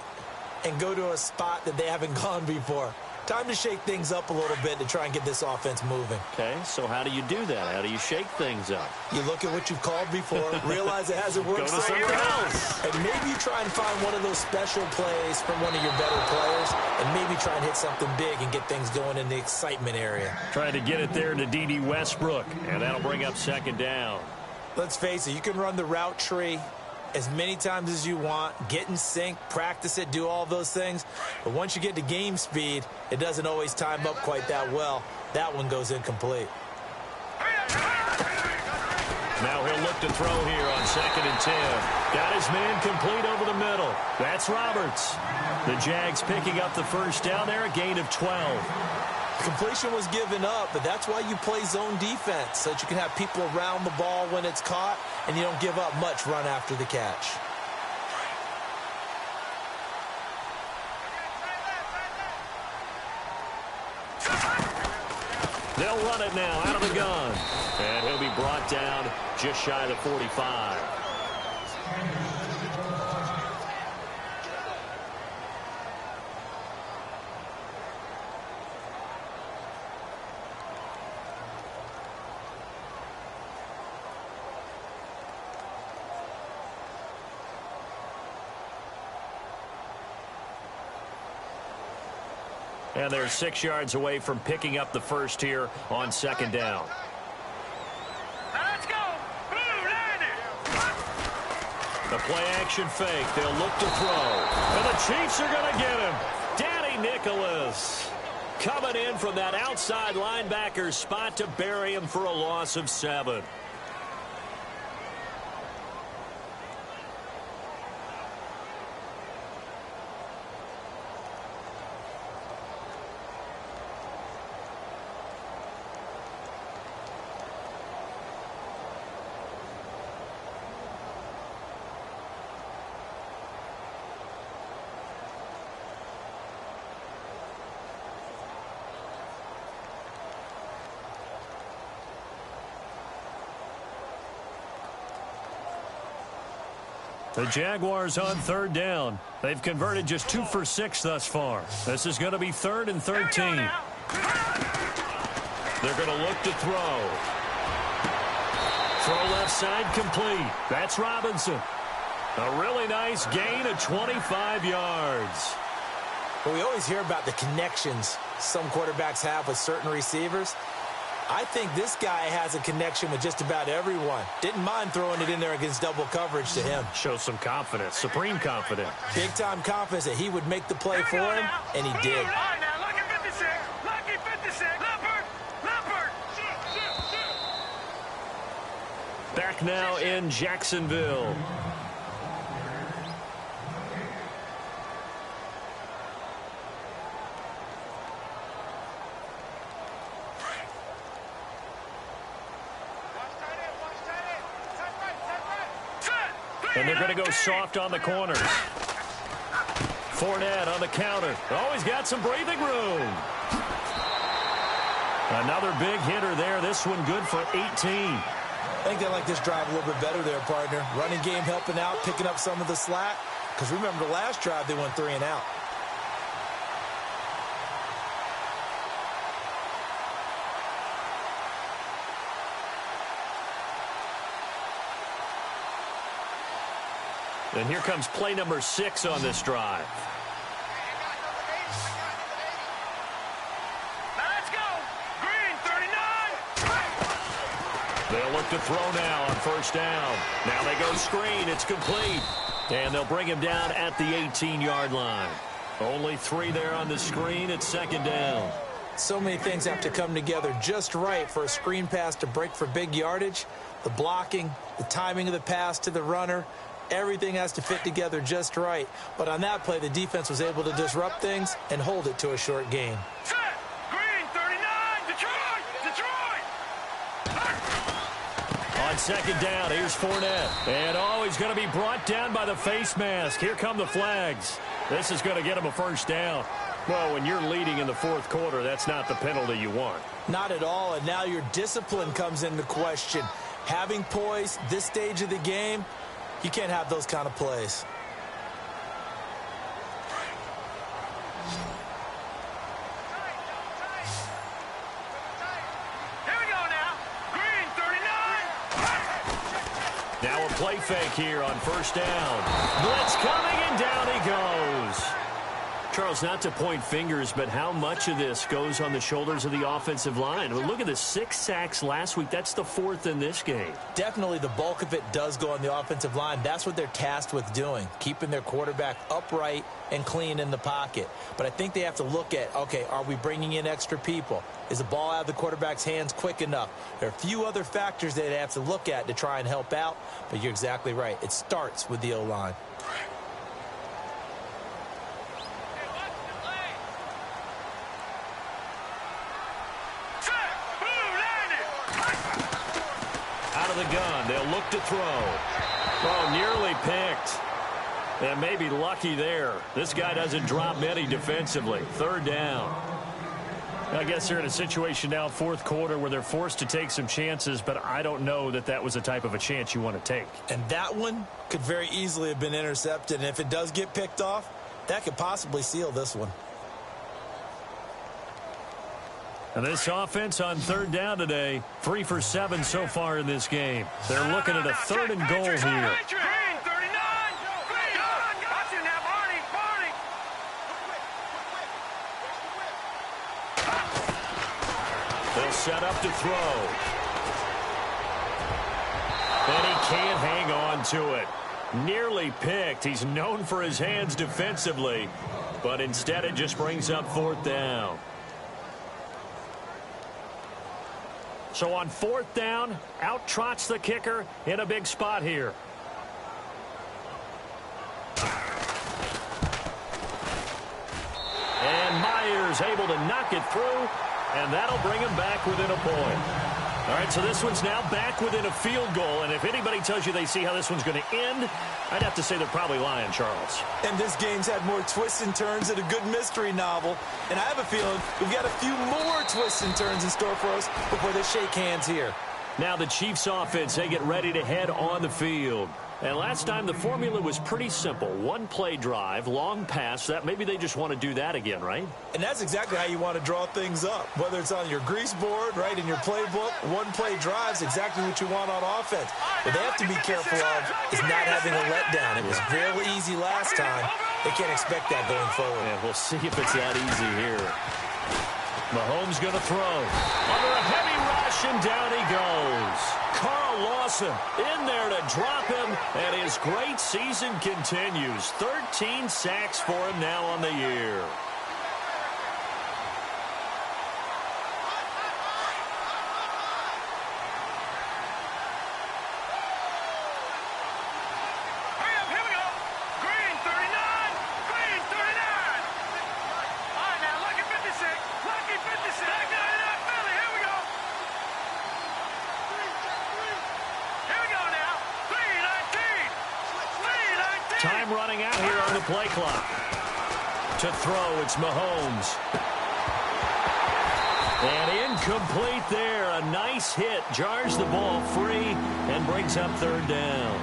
and go to a spot that they haven't gone before. Time to shake things up a little bit to try and get this offense moving. Okay, so how do you do that? How do you shake things up? You look at what you've called before, realize it hasn't worked Go to something else. and maybe you try and find one of those special plays from one of your better players, and maybe try and hit something big and get things going in the excitement area. Trying to get it there to D.D. Westbrook, and that'll bring up 2nd down. Let's face it, you can run the route tree as many times as you want, get in sync, practice it, do all those things. But once you get to game speed, it doesn't always time up quite that well. That one goes incomplete. Now he'll look to throw here on 2nd and 10. Got his man complete over the middle. That's Roberts. The Jags picking up the first down there, a gain of 12. Completion was given up, but that's why you play zone defense, so that you can have people around the ball when it's caught, and you don't give up much run after the catch. They'll run it now out of the gun. And he'll be brought down just shy of the 45. And they're 6 yards away from picking up the first here on second down. Let's go. The play-action fake. They'll look to throw. And the Chiefs are going to get him. Danny Nicholas coming in from that outside linebacker spot to bury him for a loss of 7. The Jaguars on third down. They've converted just 2 for 6 thus far. This is going to be 3rd and 13. They're going to look to throw. Throw left side complete. That's Robinson. A really nice gain of 25 yards. Well, we always hear about the connections some quarterbacks have with certain receivers. I think this guy has a connection with just about everyone. Didn't mind throwing it in there against double coverage to him. Shows some confidence, supreme confidence. Big-time confidence that he would make the play for him, and he did. Back now in Jacksonville. And they're going to go soft on the corners. Fournette on the counter. Always got some breathing room. Another big hitter there. This one good for 18. I think they like this drive a little bit better there, partner. Running game helping out, picking up some of the slack. Because remember, the last drive they went 3 and out. And here comes play number 6 on this drive. Let's go. Green 39. They'll look to throw now on first down. Now they go screen. It's complete. And they'll bring him down at the 18-yard line. Only 3 there on the screen at second down. So many things have to come together just right for a screen pass to break for big yardage. The blocking, the timing of the pass to the runner, everything has to fit together just right. But on that play, the defense was able to disrupt things and hold it to a short gain. Set. Green 39. Detroit. On second down, here's Fournette. And he's going to be brought down by the face mask. Here come the flags. This is going to get him a first down. Well, when you're leading in the fourth quarter, that's not the penalty you want. Not at all, and now your discipline comes into question. Having poise this stage of the game, you can't have those kind of plays. Here we go now. Green 39. Now a play fake here on first down. Blitz coming, and down he goes. Charles, not to point fingers, but how much of this goes on the shoulders of the offensive line? I mean, look at the 6 sacks last week. That's the 4th in this game. Definitely the bulk of it does go on the offensive line. That's what they're tasked with doing, keeping their quarterback upright and clean in the pocket. But I think they have to look at, okay, are we bringing in extra people? Is the ball out of the quarterback's hands quick enough? There are a few other factors they have to look at to try and help out, but you're exactly right. It starts with the O-line. The gun. They'll look to throw. Oh, nearly picked. And maybe lucky there. This guy doesn't drop many defensively. Third down. I guess they're in a situation now, fourth quarter, where they're forced to take some chances, but I don't know that that was the type of a chance you want to take. And that one could very easily have been intercepted. And if it does get picked off, that could possibly seal this one. And this offense on third down today, 3 for 7 so far in this game. They're looking at a 3rd and goal here. Green 39. Green. Watch it now, Barney. set up to throw. And he can't hang on to it. Nearly picked. He's known for his hands defensively, but instead it just brings up 4th down. So on 4th down, out trots the kicker in a big spot here. And Myers able to knock it through, and that'll bring him back within a point. All right, so this one's now back within a field goal, and if anybody tells you they see how this one's going to end, I'd have to say they're probably lying, Charles. And this game's had more twists and turns than a good mystery novel, and I have a feeling we've got a few more twists and turns in store for us before they shake hands here. Now the Chiefs offense, they get ready to head on the field. And last time the formula was pretty simple. 1-play drive, long pass. That maybe they just want to do that again, right? And that's exactly how you want to draw things up. Whether it's on your grease board, right, in your playbook, 1-play drive is exactly what you want on offense. What they have to be careful of is not having a letdown. It was real easy last time. They can't expect that going forward. Yeah, we'll see if it's that easy here. Mahomes going to throw. Under a heavy rush, and down he goes. Carl Lawson in there to drop him, and his great season continues. 13 sacks for him now on the year. Time running out here on the play clock. To throw, it's Mahomes. And incomplete there. A nice hit. Jars the ball free and brings up 3rd down.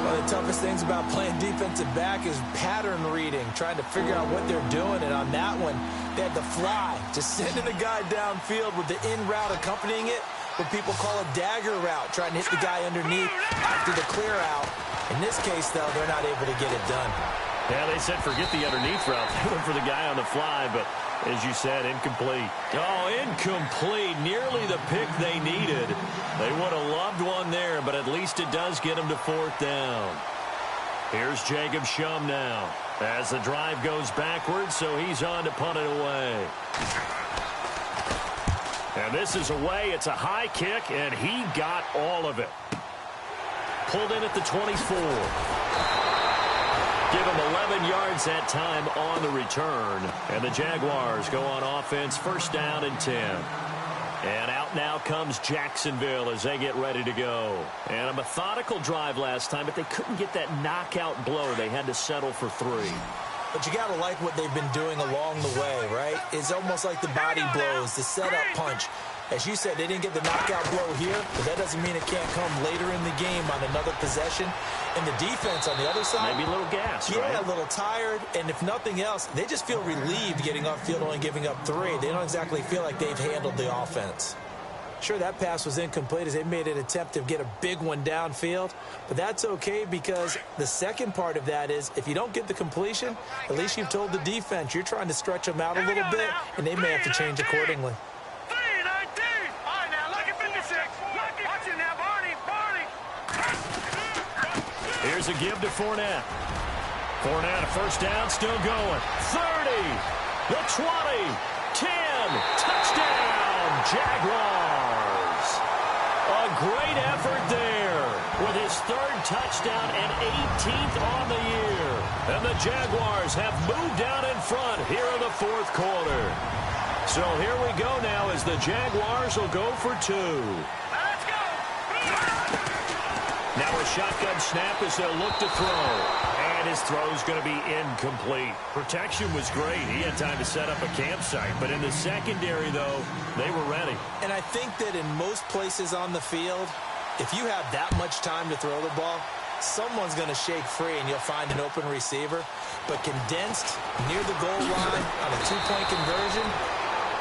One of the toughest things about playing defensive back is pattern reading, trying to figure out what they're doing. And on that one, they had the fly, just sending a guy downfield with the in route accompanying it, what people call a dagger route, trying to hit the guy underneath after the clear out. In this case, though, they're not able to get it done. Yeah, they said forget the underneath route. They went for the guy on the fly, but as you said, incomplete. Oh, incomplete. Nearly the pick they needed. They would have loved one there, but at least it does get them to 4th down. Here's Jacob Shum now as the drive goes backwards, so he's on to punt it away. And this is away. It's a high kick, and he got all of it. Pulled in at the 24. Give him 11 yards that time on the return. And the Jaguars go on offense, 1st down and 10. And out now comes Jacksonville as they get ready to go. And a methodical drive last time, but they couldn't get that knockout blow. They had to settle for 3. But you got to like what they've been doing along the way, right? It's almost like the body blows, the setup punch. As you said, they didn't get the knockout blow here, but that doesn't mean it can't come later in the game on another possession. And the defense on the other side, maybe a little gas, yeah, right? A little tired. And if nothing else, they just feel relieved getting off field, only giving up 3. They don't exactly feel like they've handled the offense. Sure, that pass was incomplete as they made an attempt to get a big one downfield, but that's okay because the second part of that is if you don't get the completion, at least you've told the defense you're trying to stretch them out a little bit, and they may have to change accordingly. Here's a give to Fournette. Fournette, a 1st down, still going. 30, the 20, 10, touchdown, Jaguars. A great effort there with his 3rd touchdown and 18th on the year. And the Jaguars have moved down in front here in the 4th quarter. So here we go now as the Jaguars will go for 2. Now a shotgun snap as they'll look to throw. And his throw's going to be incomplete. Protection was great. He had time to set up a campsite. But in the secondary, though, they were ready. And I think that in most places on the field, if you have that much time to throw the ball, someone's going to shake free and you'll find an open receiver. But condensed near the goal line on a 2-point conversion,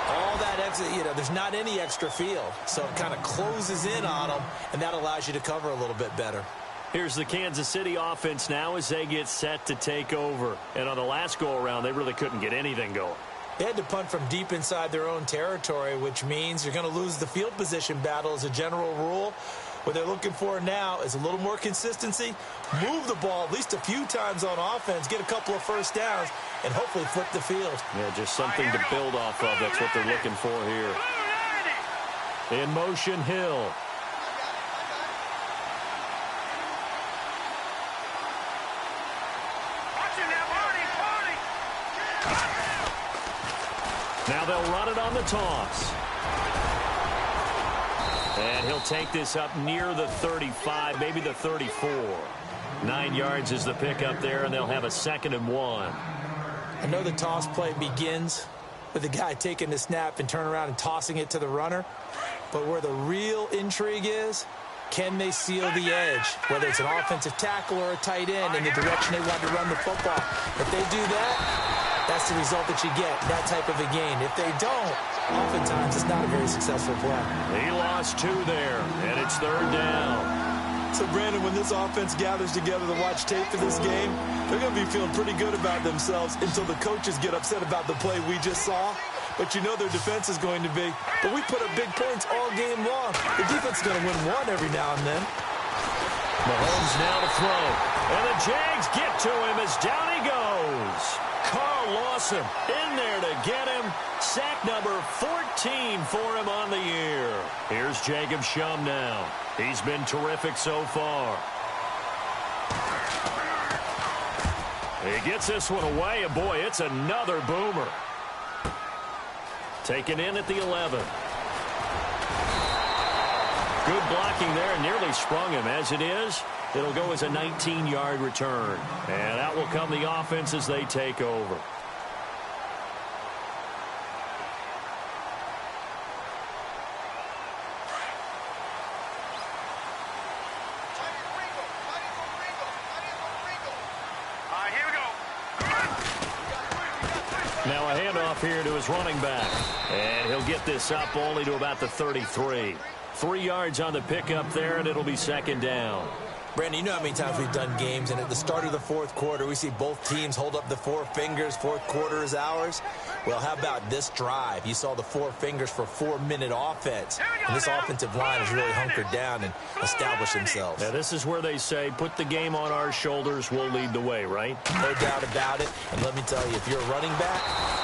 all that extra, there's not any extra field. So it kind of closes in on them, and that allows you to cover a little bit better. Here's the Kansas City offense now as they get set to take over. And on the last go-around, they really couldn't get anything going. They had to punt from deep inside their own territory, which means you're going to lose the field position battle as a general rule. What they're looking for now is a little more consistency, move the ball at least a few times on offense, get a couple of first downs, and hopefully flip the field. Yeah, just something to build off of. That's what they're looking for here. In motion, Hill. Now they'll run it on the toss. And he'll take this up near the 35, maybe the 34. 9 yards is the pickup there, and they'll have a 2nd and 1. I know the toss play begins with the guy taking the snap and turning around and tossing it to the runner. But where the real intrigue is, can they seal the edge? Whether it's an offensive tackle or a tight end in the direction they want to run the football. If they do that, that's the result that you get, that type of a gain. If they don't, oftentimes it's not a very successful play. He lost 2 there, and it's 3rd down. So, Brandon, when this offense gathers together to watch tape for this game, they're going to be feeling pretty good about themselves until the coaches get upset about the play we just saw. But you know their defense is going to be. But we put up big points all game long. The defense is going to win one every now and then. Mahomes now to throw. And the Jags get to him as down he goes. Carl Lawson in there to get him. Sack number 14 for him on the year. Here's Jacob Shum now. He's been terrific so far. He gets this one away, and boy, it's another boomer. Taken in at the 11. Good blocking there, nearly sprung him. As it is, it'll go as a 19-yard return. And out will come the offense as they take over. Now a handoff here to his running back. And he'll get this up only to about the 33. 3 yards on the pickup there, and it'll be 2nd down. Brandon, you know how many times we've done games, and at the start of the fourth quarter, we see both teams hold up the 4 fingers, fourth quarter is ours. Well, how about this drive? You saw the 4 fingers for 4-minute offense. And this offensive line has really hunkered down and established themselves. Now, this is where they say, put the game on our shoulders, we'll lead the way, right? No doubt about it. And let me tell you, if you're a running back,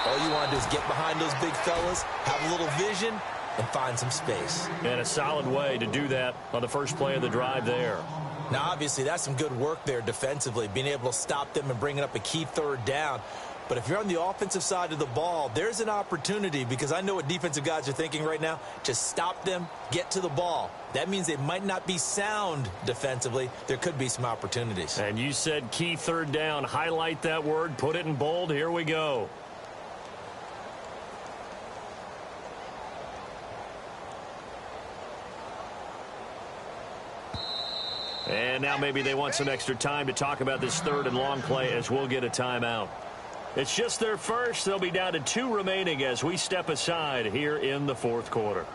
all you want to do is get behind those big fellas, have a little vision, and find some space. And a solid way to do that on the first play of the drive there. Now, obviously, that's some good work there defensively, being able to stop them and bringing up a key 3rd down. But if you're on the offensive side of the ball, there's an opportunity, because I know what defensive guys are thinking right now. Just stop them, get to the ball. That means they might not be sound defensively. There could be some opportunities. And you said key 3rd down. Highlight that word, put it in bold. Here we go. And now maybe they want some extra time to talk about this 3rd and long play, as we'll get a timeout. It's just their first. They'll be down to 2 remaining as we step aside here in the fourth quarter.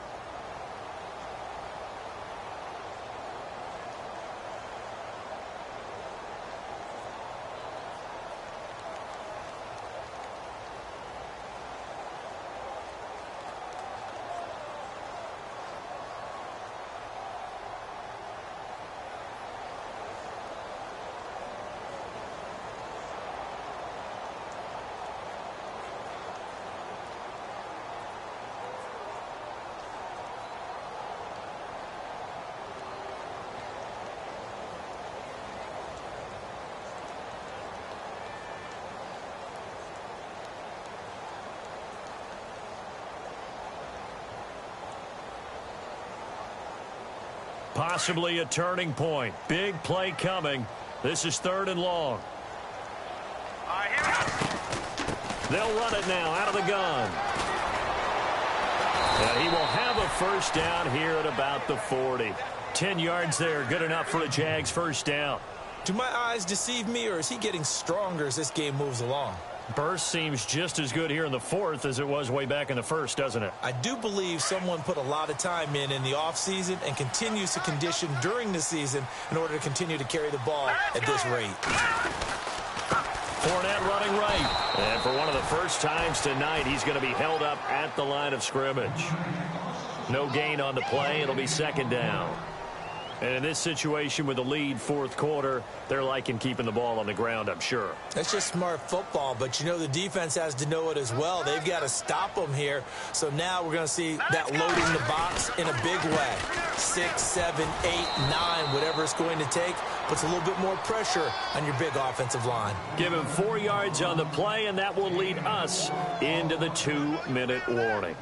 Possibly a turning point. Big play coming. This is 3rd and long. They'll run it now out of the gun. And he will have a first down here at about the 40. 10 yards there. Good enough for a Jags first down. Do my eyes deceive me, or is he getting stronger as this game moves along? Burst seems just as good here in the 4th as it was way back in the 1st, doesn't it? I do believe someone put a lot of time in the offseason and continues to condition during the season in order to continue to carry the ball at this rate. Fournette running right. And for one of the first times tonight, he's going to be held up at the line of scrimmage. No gain on the play. It'll be second down. And in this situation with the lead fourth quarter, they're liking keeping the ball on the ground, I'm sure. That's just smart football, but you know the defense has to know it as well. They've got to stop them here. So now we're going to see that loading the box in a big way. 6, 7, 8, 9, whatever it's going to take, puts a little bit more pressure on your big offensive line. Give him 4 yards on the play, and that will lead us into the 2-minute warning.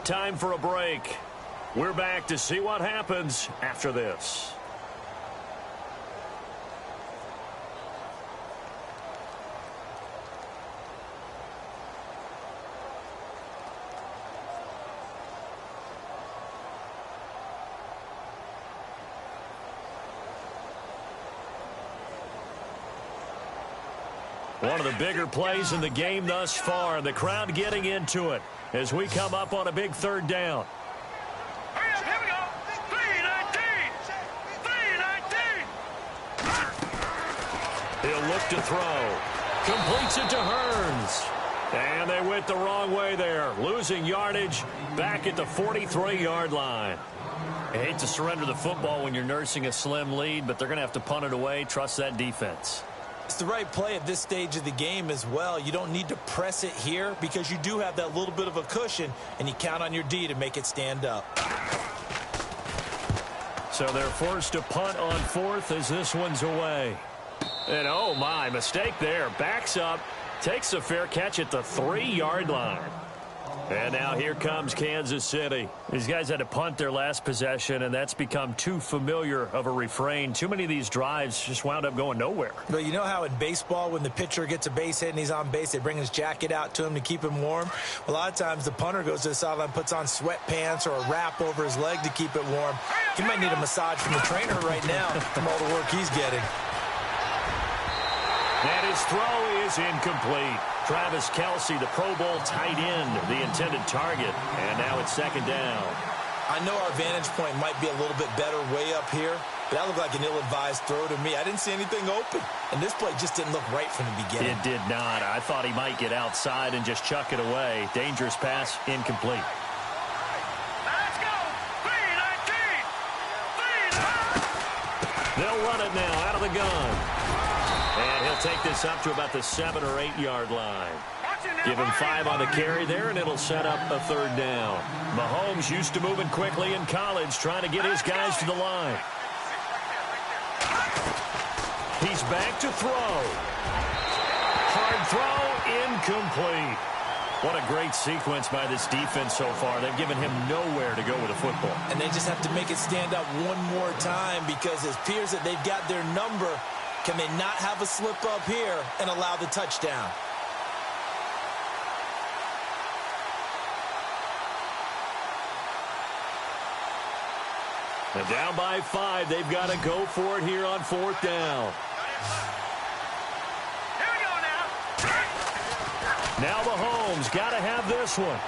Time for a break. We're back to see what happens after this. One of the bigger plays in the game thus far. The crowd getting into it as we come up on a big third down. Here we go. 3-19. 3-19. He'll look to throw. Completes it to Hearns. And they went the wrong way there. Losing yardage back at the 43-yard line. I hate to surrender the football when you're nursing a slim lead, but they're going to have to punt it away. Trust that defense. It's the right play at this stage of the game as well. You don't need to press it here because you do have that little bit of a cushion, and you count on your D to make it stand up. So they're forced to punt on fourth as this one's away. And oh my, mistake there. Backs up, takes a fair catch at the 3-yard line. And now here comes Kansas City. These guys had to punt their last possession, and that's become too familiar of a refrain. Too many of these drives just wound up going nowhere. But you know how in baseball, when the pitcher gets a base hit and he's on base, they bring his jacket out to him to keep him warm? A lot of times the punter goes to the sideline, puts on sweatpants or a wrap over his leg to keep it warm. He might need a massage from the trainer right now from all the work he's getting. And his throw is incomplete. Travis Kelce, the Pro Bowl tight end, the intended target. And now it's second down. I know our vantage point might be a little bit better way up here, but that looked like an ill-advised throw to me. I didn't see anything open, and this play just didn't look right from the beginning. It did not. I thought he might get outside and just chuck it away. Dangerous pass, incomplete. Let's go. 3-19. They'll run it now out of the gun. And he'll take this up to about the 7 or 8 yard line. Give him 5 on the carry there, and it'll set up a third down. Mahomes used to moving quickly in college, trying to get his guys to the line. He's back to throw. Hard throw, incomplete. What a great sequence by this defense so far. They've given him nowhere to go with the football. And they just have to make it stand up one more time because it appears that they've got their number. Can they not have a slip up here and allow the touchdown? And down by 5, they've got to go for it here on fourth down. Here we go now. Now Mahomes got to have this one.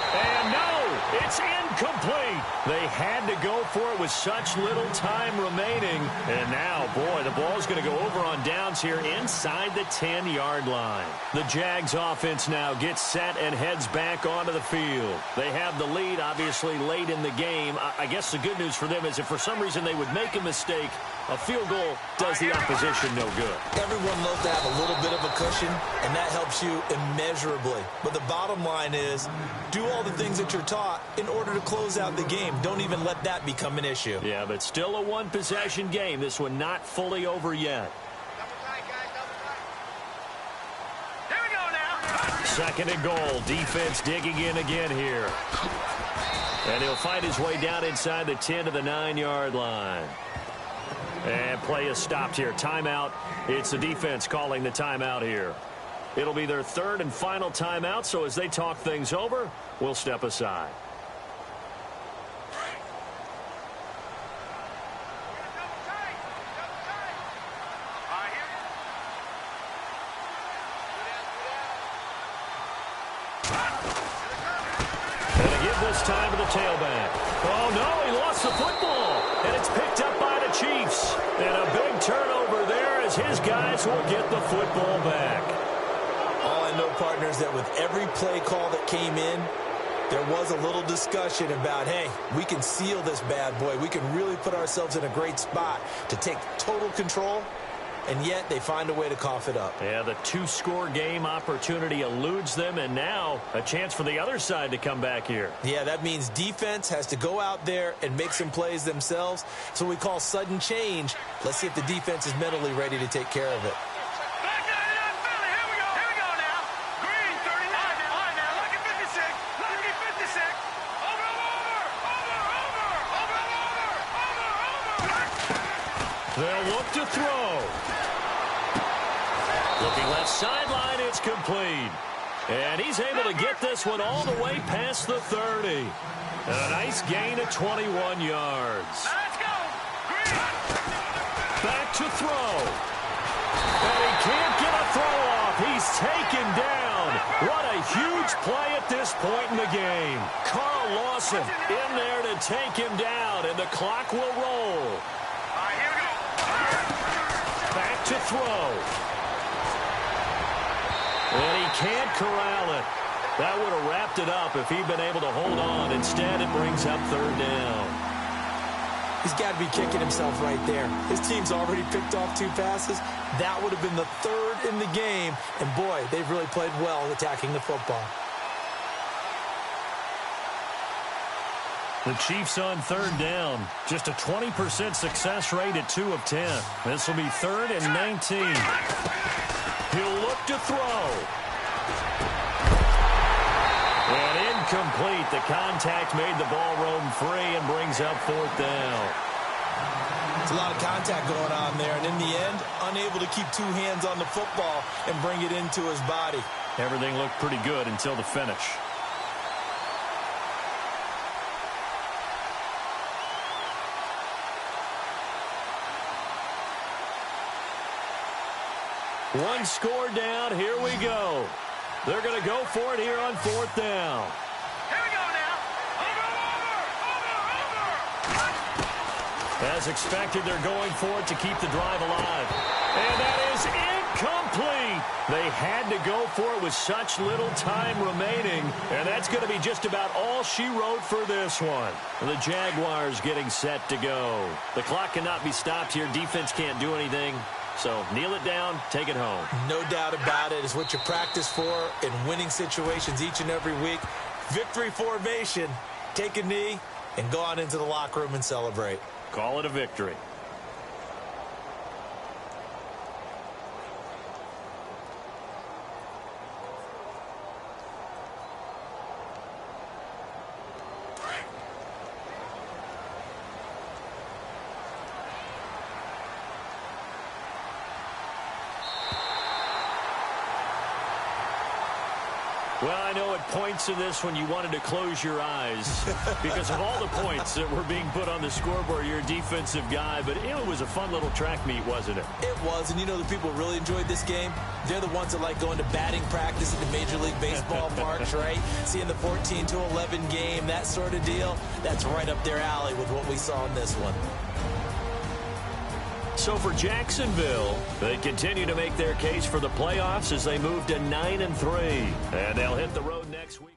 And no, it's incomplete. They had to go for it with such little time remaining. And now, boy, the ball's going to go over on downs here inside the 10-yard line. The Jags offense now gets set and heads back onto the field. They have the lead, obviously, late in the game. I guess the good news for them is if for some reason they would make a mistake, a field goal does the opposition no good. Everyone loves to have a little bit of a cushion, and that helps you immeasurably. But the bottom line is, do all the things that you're taught in order to close out the game. Don't even let that become an issue. Yeah, but still a one-possession game. This one not fully over yet. Here we go now. Second and goal. Defense digging in again here. And he'll find his way down inside the 10 to the 9-yard line. And play is stopped here. Timeout. It's the defense calling the timeout here. It'll be their third and final timeout, so as they talk things over, we'll step aside. And to give this time to the tailback. Oh, no, he lost the football. And it's picked up by the Chiefs. And a big turnover there as his guys will get the football back. All I know, partners, that with every play call that came in, there was a little discussion about, hey, we can seal this bad boy. We can really put ourselves in a great spot to take total control, and yet they find a way to cough it up. Yeah, the two-score game opportunity eludes them, and now a chance for the other side to come back here. Yeah, that means defense has to go out there and make some plays themselves. So we call sudden change. Let's see if the defense is mentally ready to take care of it. Back to Philly. Here we go. Here we go now. Green, 39. Line now. Lucky 56. Lucky 56. Over. They'll look to throw. Looking left sideline, it's complete. And he's able to get this one all the way past the 30. And a nice gain of 21 yards. Let's go. Green. Back to throw. And he can't get a throw off. He's taken down. What a huge play at this point in the game. Carl Lawson in there to take him down, and the clock will roll. All right, here we go. Back to throw. And he can't corral it. That would have wrapped it up if he'd been able to hold on. Instead, it brings up third down. He's got to be kicking himself right there. His team's already picked off 2 passes. That would have been the 3rd in the game. And, boy, they've really played well attacking the football. The Chiefs on third down. Just a 20% success rate at 2 of 10. This will be 3rd and 19. He'll look to throw. And incomplete. The contact made the ball roam free and brings up 4th down. It's a lot of contact going on there. And in the end, unable to keep 2 hands on the football and bring it into his body. Everything looked pretty good until the finish. One score down. Here we go. They're going to go for it here on 4th down. Here we go now. Over. As expected, they're going for it to keep the drive alive. And that is incomplete. They had to go for it with such little time remaining. And that's going to be just about all she wrote for this one. The Jaguars getting set to go. The clock cannot be stopped here. Defense can't do anything. So kneel it down, take it home. No doubt about it. It's what you practice for in winning situations each and every week. Victory formation. Take a knee and go on into the locker room and celebrate. Call it a victory. Well, I know at points in this when you wanted to close your eyes because of all the points that were being put on the scoreboard. You're a defensive guy, but it was a fun little track meet, wasn't it? It was, and you know the people really enjoyed this game? They're the ones that like going to batting practice at the Major League Baseball parks, right? Seeing the 14-11 game, that sort of deal. That's right up their alley with what we saw in this one. So for Jacksonville, they continue to make their case for the playoffs as they move to 9-3. And they'll hit the road next week.